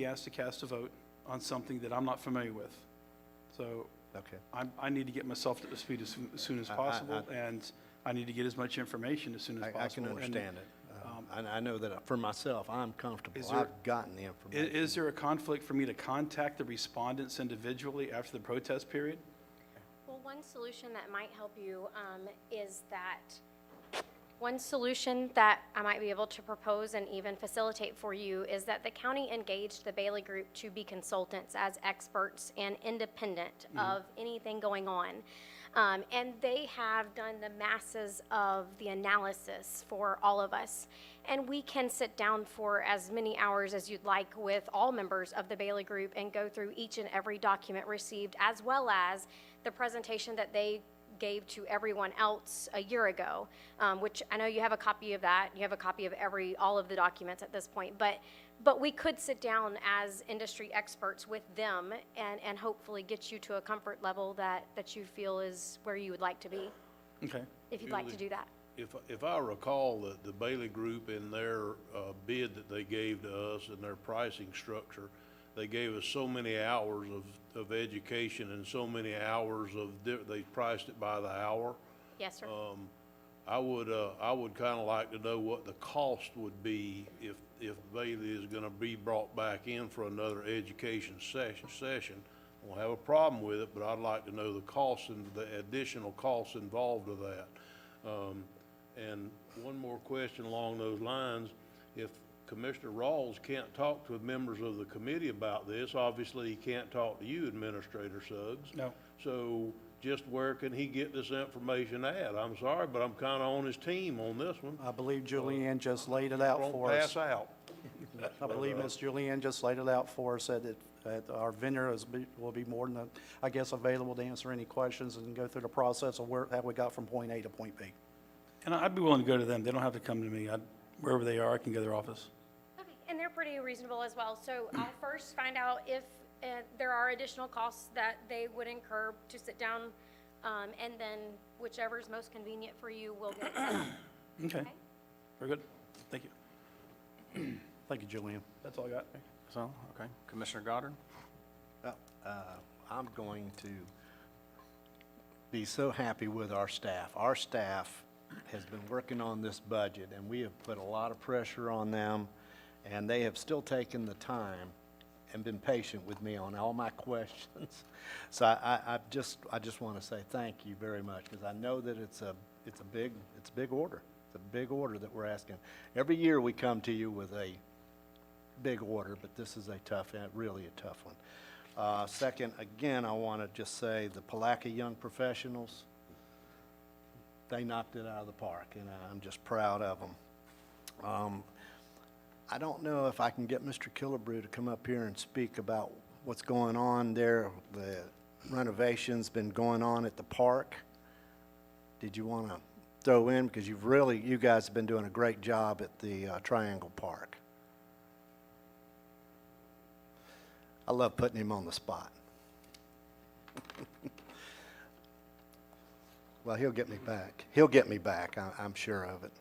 Speaker 7: asked to cast a vote on something that I'm not familiar with. So
Speaker 15: okay,
Speaker 7: I need to get myself to speed as soon as possible, and I need to get as much information as soon as possible.
Speaker 15: I can understand it. I know that for myself, I'm comfortable. I've gotten the information.
Speaker 7: Is there a conflict for me to contact the respondents individually after the protest period?
Speaker 19: Well, one solution that might help you is that one solution that I might be able to propose and even facilitate for you is that the county engaged the Bailey Group to be consultants as experts and independent of anything going on. And they have done the masses of the analysis for all of us. And we can sit down for as many hours as you'd like with all members of the Bailey Group and go through each and every document received, as well as the presentation that they gave to everyone else a year ago, which I know you have a copy of that. You have a copy of all of the documents at this point. But we could sit down as industry experts with them and hopefully get you to a comfort level that you feel is where you would like to be.
Speaker 7: Okay.
Speaker 19: If you'd like to do that.
Speaker 9: If I recall, the Bailey Group in their bid that they gave to us and their pricing structure, they gave us so many hours of education and so many hours they priced it by the hour.
Speaker 19: Yes, sir.
Speaker 9: I would kind of like to know what the cost would be if Bailey is going to be brought back in for another education session. I won't have a problem with it, but I'd like to know the costs and the additional costs involved with that. And one more question along those lines. If Commissioner Rawls can't talk to members of the committee about this, obviously he can't talk to you, Administrator Suggs.
Speaker 7: No.
Speaker 9: So just where can he get this information at? I'm sorry, but I'm kind of on his team on this one.
Speaker 6: I believe Julianne just laid it out for us.
Speaker 9: Pass out.
Speaker 6: I believe Ms. Julianne just laid it out for us, that our vendor will be more than, I guess, available to answer any questions and go through the process of how we got from point A to point B.
Speaker 7: And I'd be willing to go to them. They don't have to come to me. Wherever they are, I can go to their office.
Speaker 19: Okay, and they're pretty reasonable as well. So I'll first find out if there are additional costs that they would incur to sit down, and then whichever is most convenient for you, we'll get it set up.
Speaker 7: Okay. Very good. Thank you.
Speaker 6: Thank you, Julianne.
Speaker 7: That's all I got.
Speaker 2: So, okay. Commissioner Goddard?
Speaker 15: I'm going to be so happy with our staff. Our staff has been working on this budget, and we have put a lot of pressure on them, and they have still taken the time and been patient with me on all my questions. So I just want to say thank you very much, because I know that it's a big order. It's a big order that we're asking. Every year we come to you with a big order, but this is really a tough one. Second, again, I want to just say the Palaca Young Professionals, they knocked it out of the park, and I'm just proud of them. I don't know if I can get Mr. Killebrew to come up here and speak about what's going on there. The renovation's been going on at the park. Did you want to throw in, because you guys have been doing a great job at the Triangle Park? I love putting him on the spot. Well, he'll get me back. He'll get me back, I'm sure of it.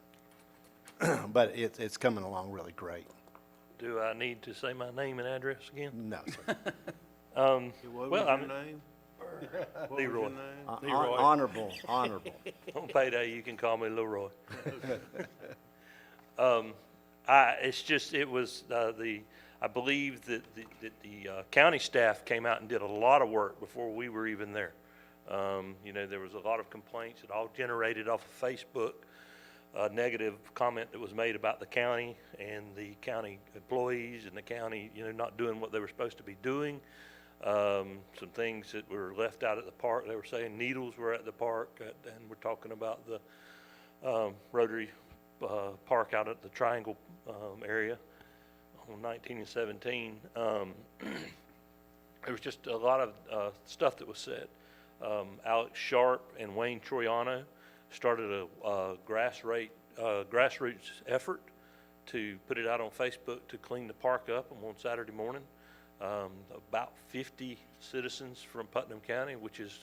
Speaker 15: But it's coming along really great.
Speaker 19: Do I need to say my name and address again?
Speaker 15: No, sir.
Speaker 9: What
Speaker 19: Well,
Speaker 9: was
Speaker 19: I'm
Speaker 9: your name? What was
Speaker 19: Leroy.
Speaker 9: your name?
Speaker 19: Leroy.
Speaker 15: Honorable.
Speaker 19: On payday, you can call me Leroy. I believe that the county staff came out and did a lot of work before we were even there. There was a lot of complaints. It all generated off of Facebook, a negative comment that was made about the county and the county employees and the county, not doing what they were supposed to be doing. Some things that were left out at the park. They were saying needles were at the park, and we're talking about the Rotary Park out at the Triangle area on 19 and 17. There was just a lot of stuff that was said. Alex Sharp and Wayne Troiano started a grassroots effort to put it out on Facebook to clean the park up on one Saturday morning. About 50 citizens from Putnam County, which is,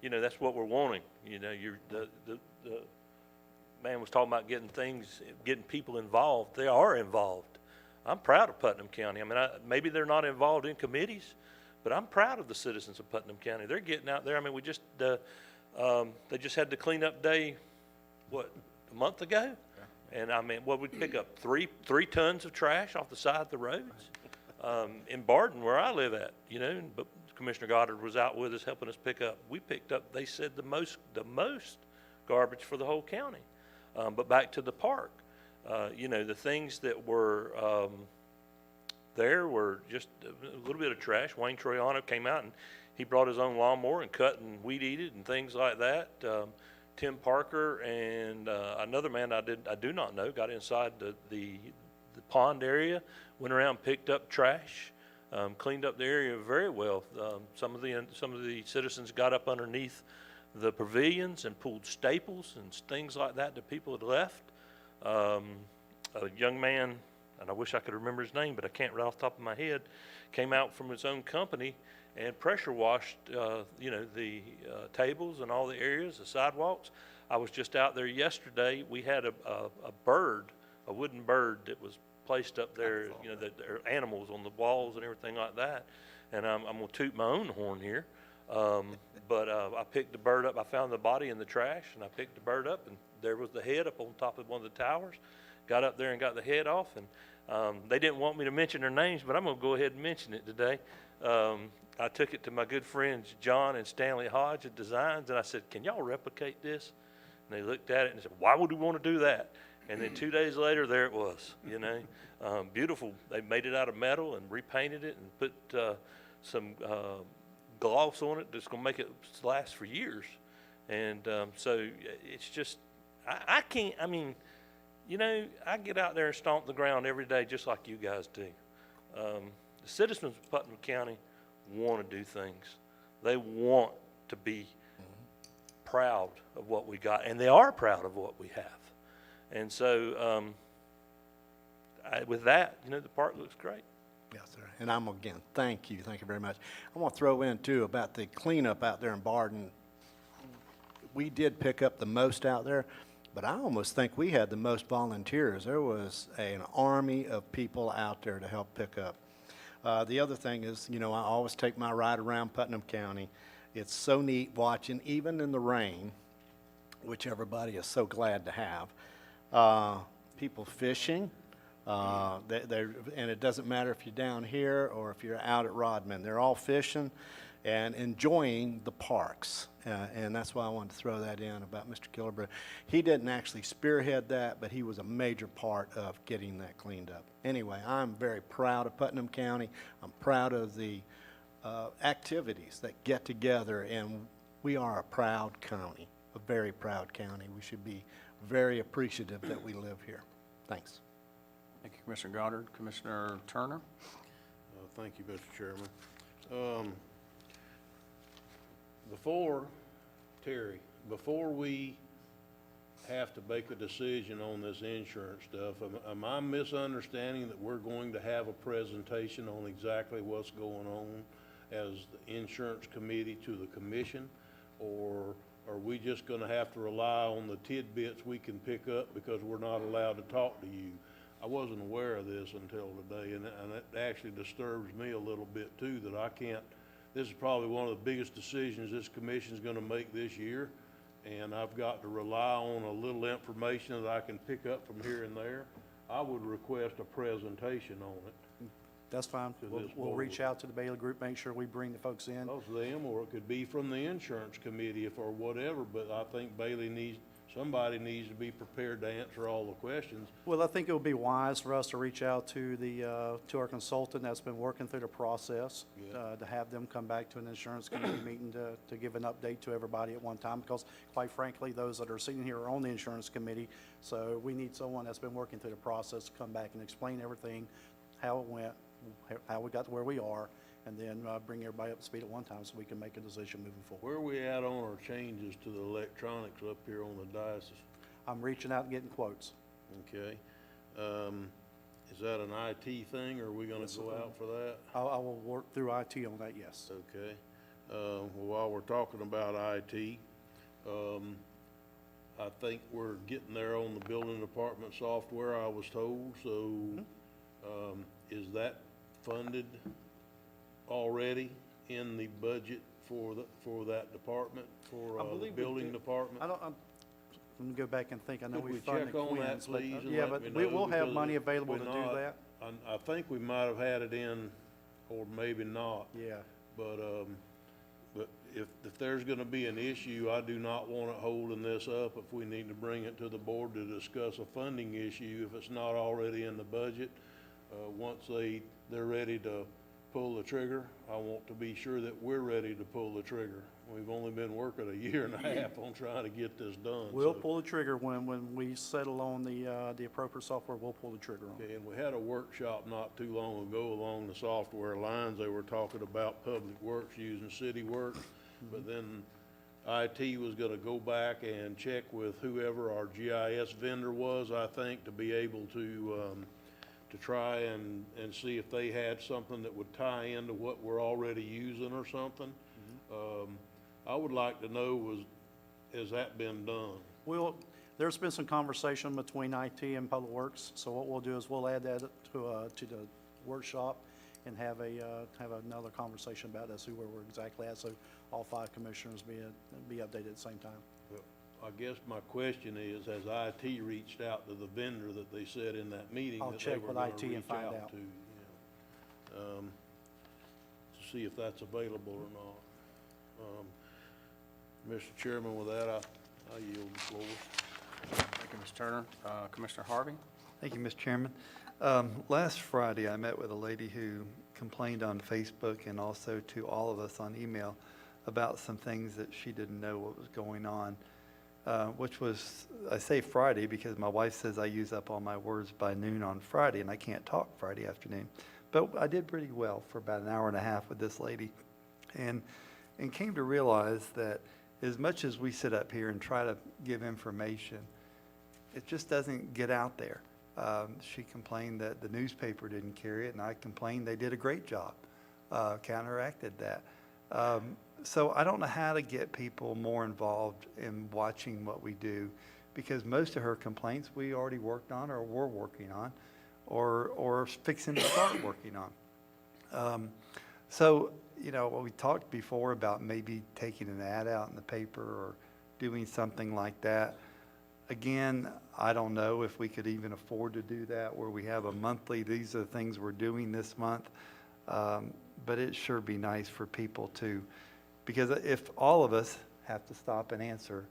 Speaker 19: that's what we're wanting. The man was talking about getting people involved. They are involved. I'm proud of Putnam County. Maybe they're not involved in committees, but I'm proud of the citizens of Putnam County. They're getting out there. They just had the cleanup day, a month ago? And we pick up three tons of trash off the side of the roads. In Barden, where I live at, but Commissioner Goddard was out with us helping us pick up. We picked up, they said, the most garbage for the whole county. But back to the park, the things that were there were just a little bit of trash. Wayne Troiano came out and he brought his own lawnmower and cut and weed eated and things like that. Tim Parker and another man I do not know got inside the pond area, went around, picked up trash, cleaned up the area very well. Some of the citizens got up underneath the pavilions and pulled staples and things like that people had left. A young man, and I wish I could remember his name, but I can't right off the top of my head, came out from his own company and pressure washed, the tables and all the areas, the sidewalks. I was just out there yesterday. We had a wooden bird that was placed up there, that there are animals on the walls and everything like that. And I'm going to toot my own horn here. But I picked the bird up. I found the body in the trash, and I picked the bird up, and there was the head up on top of one of the towers. Got up there and got the head off, and they didn't want me to mention their names, but I'm going to go ahead and mention it today. I took it to my good friends John and Stanley Hodge at Designs, and I said, "Can y'all replicate this?" And they looked at it and said, "Why would we want to do that?" And then 2 days later, there it was, beautiful. They made it out of metal and repainted it and put some gloss on it that's going to make it last for years. And so it's just, I can't, I get out there and stomp the ground every day just like you guys do. The citizens of Putnam County want to do things. They want to be proud of what we got, and they are proud of what we have. And so with that, the park looks great.
Speaker 15: Yes, sir. And again, thank you very much. I want to throw in, too, about the cleanup out there in Barden. We did pick up the most out there, but I almost think we had the most volunteers. There was an army of people out there to help pick up. The other thing is, I always take my ride around Putnam County. It's so neat watching, even in the rain, which everybody is so glad to have, people fishing. And it doesn't matter if you're down here or if you're out at Rodman. They're all fishing and enjoying the parks. And that's why I wanted to throw that in about Mr. Killebrew. He didn't actually spearhead that, but he was a major part of getting that cleaned up. Anyway, I'm very proud of Putnam County. I'm proud of the activities that get together, and we are a proud county, a very proud county. We should be very appreciative that we live here. Thanks.
Speaker 2: Thank you, Commissioner Goddard. Commissioner Turner?
Speaker 9: Thank you, Mr. Chairman. Before we have to make a decision on this insurance stuff. Am I misunderstanding that we're going to have a presentation on exactly what's going on as the insurance committee to the commission? Or are we just gonna have to rely on the tidbits we can pick up because we're not allowed to talk to you? I wasn't aware of this until today, and it actually disturbs me a little bit too, that I can't, this is probably one of the biggest decisions this commission's gonna make this year, and I've got to rely on a little information that I can pick up from here and there. I would request a presentation on it.
Speaker 6: That's fine.
Speaker 9: To
Speaker 6: We'll,
Speaker 9: this
Speaker 6: we'll reach
Speaker 9: board.
Speaker 6: out to the Bailey Group, make sure we bring the folks in.
Speaker 9: Of them, or it could be from the insurance committee or whatever, but I think somebody needs to be prepared to answer all the questions.
Speaker 6: Well, I think it would be wise for us to reach out to to our consultant that's been working through the process,
Speaker 9: Yeah.
Speaker 6: to have them come back to an insurance committee meeting to give an update to everybody at one time, because quite frankly, those that are sitting here are on the insurance committee, so we need someone that's been working through the process to come back and explain everything, how it went, how we got to where we are, and then bring everybody up to speed at one time so we can make a decision moving forward.
Speaker 9: Where are we at on our changes to the electronics up here on the diocese?
Speaker 6: I'm reaching out and getting quotes.
Speaker 9: Okay. Is that an IT thing, or are we gonna go out for that?
Speaker 6: I will work through IT on that, yes.
Speaker 9: Okay. Well, while we're talking about IT, I think we're getting there on the building department software, I was told, so, is that funded already in the budget for that department, for
Speaker 6: I
Speaker 9: the
Speaker 6: believe we
Speaker 9: building
Speaker 6: did.
Speaker 9: department?
Speaker 6: Let me go back and think. I know
Speaker 9: Could
Speaker 6: we
Speaker 9: we
Speaker 6: funded
Speaker 9: check on that,
Speaker 6: Quinn's, but,
Speaker 9: please, and
Speaker 6: yeah,
Speaker 9: let
Speaker 6: but
Speaker 9: me
Speaker 6: we
Speaker 9: know,
Speaker 6: will have
Speaker 9: because
Speaker 6: money
Speaker 9: if
Speaker 6: available
Speaker 9: we're
Speaker 6: to do
Speaker 9: not,
Speaker 6: that.
Speaker 9: I think we might have had it in, or maybe not.
Speaker 6: Yeah.
Speaker 9: But if there's gonna be an issue, I do not want it holding this up. If we need to bring it to the board to discuss a funding issue, if it's not already in the budget, once they're ready to pull the trigger, I want to be sure that we're ready to pull the trigger. We've only been working a year and a half on trying to get this done.
Speaker 6: We'll
Speaker 9: so-
Speaker 6: pull the trigger when we settle on the appropriate software, we'll pull the trigger on it.
Speaker 9: Okay, and we had a workshop not too long ago along the software lines. They were talking about public works using city works, but then IT was gonna go back and check with whoever our GIS vendor was, I think, to be able to try and see if they had something that would tie into what we're already using or something. I would like to know, has that been done?
Speaker 6: There's been some conversation between IT and Public Works, so what we'll do is we'll add that to the workshop and have another conversation about that, see where we're exactly at, so all 5 commissioners be updated at the same time.
Speaker 9: Well, I guess my question is, has IT reached out to the vendor that they said in that meeting
Speaker 6: I'll
Speaker 9: that they
Speaker 6: check
Speaker 9: were
Speaker 6: with
Speaker 9: gonna
Speaker 6: IT and
Speaker 9: reach
Speaker 6: find
Speaker 9: out
Speaker 6: out.
Speaker 9: to? To see if that's available or not. Mr. Chairman, with that, I yield the floor.
Speaker 2: Thank you, Mr. Turner. Commissioner Harvey?
Speaker 4: Thank you, Mr. Chairman. Last Friday, I met with a lady who complained on Facebook and also to all of us on email about some things that she didn't know what was going on, which was, I say Friday because my wife says I use up all my words by noon on Friday, and I can't talk Friday afternoon. But I did pretty well for about an hour and a half with this lady, and came to realize that as much as we sit up here and try to give information, it just doesn't get out there. She complained that the newspaper didn't carry it, and I complained they did a great job, counteracted that. So I don't know how to get people more involved in watching what we do, because most of her complaints we already worked on or were working on or fixing to start working on. So, you know, we talked before about maybe taking an ad out in the paper or doing something like that. Again, I don't know if we could even afford to do that, where we have a monthly, these are the things we're doing this month. But it sure be nice for people to, because if all of us have to stop and answer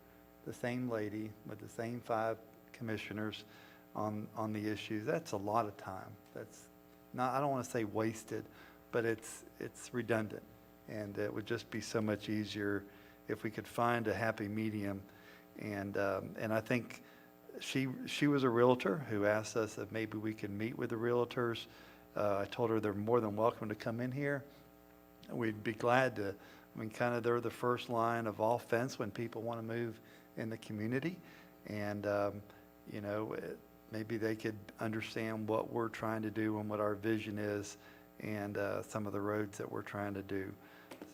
Speaker 4: the same lady with the same 5 commissioners on the issues, that's a lot of time. That's not, I don't want to say wasted, but it's redundant. And it would just be so much easier if we could find a happy medium. And I think she was a realtor who asked us if maybe we could meet with the realtors. I told her they're more than welcome to come in here. We'd be glad to. I mean, kind of they're the first line of offense when people want to move in the community. And, maybe they could understand what we're trying to do and what our vision is and some of the roads that we're trying to do.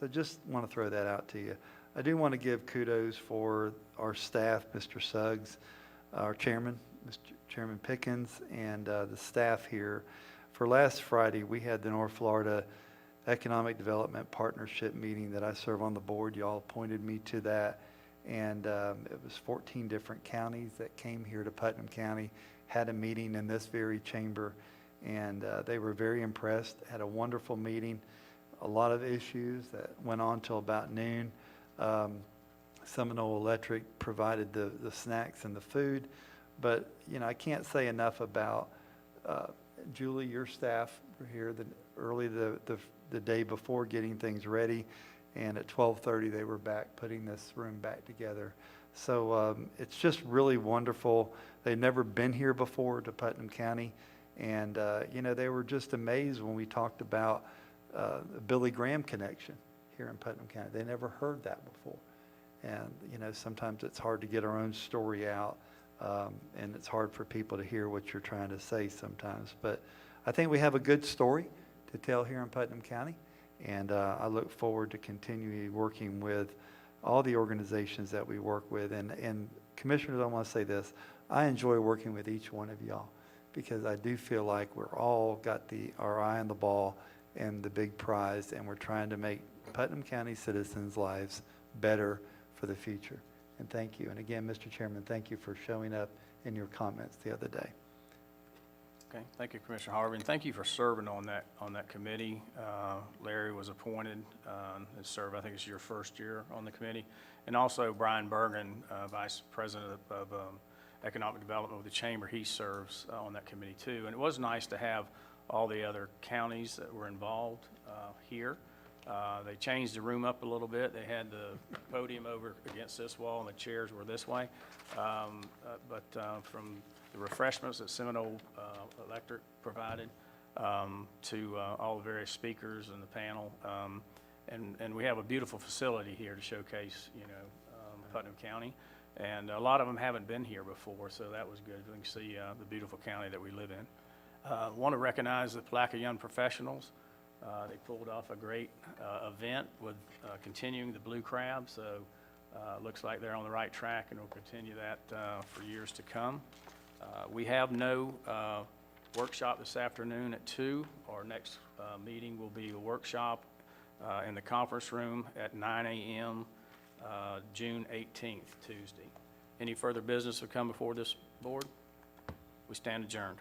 Speaker 4: So just want to throw that out to you. I do want to give kudos for our staff, Mr. Suggs, our chairman, Mr. Chairman Pickens, and the staff here. For last Friday, we had the North Florida Economic Development Partnership meeting that I serve on the board. Y'all appointed me to that. And it was 14 different counties that came here to Putnam County, had a meeting in this very chamber, and they were very impressed, had a wonderful meeting, a lot of issues that went on till about noon. Seminole Electric provided the snacks and the food, but I can't say enough about Julie, your staff were here early the day before getting things ready, and at 12:30 they were back putting this room back together. So it's just really wonderful. They'd never been here before to Putnam County, and they were just amazed when we talked about the Billy Graham connection here in Putnam County. They never heard that before. And sometimes it's hard to get our own story out, and it's hard for people to hear what you're trying to say sometimes. But I think we have a good story to tell here in Putnam County, and I look forward to continuing working with all the organizations that we work with. And commissioners, I want to say this, I enjoy working with each one of y'all, because I do feel like we're all got our eye on the ball and the big prize, and we're trying to make Putnam County citizens' lives better for the future. And thank you. And again, Mr. Chairman, thank you for showing up in your comments the other day.
Speaker 2: Okay, thank you, Commissioner Harvey, and thank you for serving on that committee. Larry was appointed and served, I think it's your first year on the committee. And also Brian Bergen, Vice President of Economic Development with the Chamber, he serves on that committee too. And it was nice to have all the other counties that were involved here. They changed the room up a little bit. They had the podium over against this wall and the chairs were this way. But from the refreshments that Seminole Electric provided to all the various speakers and the panel. And we have a beautiful facility here to showcase, Putnam County. And a lot of them haven't been here before, so that was good. We can see the beautiful county that we live in. Want to recognize the Plaque of Young Professionals. They pulled off a great event with continuing the Blue Crab, so looks like they're on the right track and will continue that for years to come. We have no workshop this afternoon at 2. Our next meeting will be a workshop in the conference room at 9 a.m. June 18th, Tuesday. Any further business will come before this board? We stand adjourned.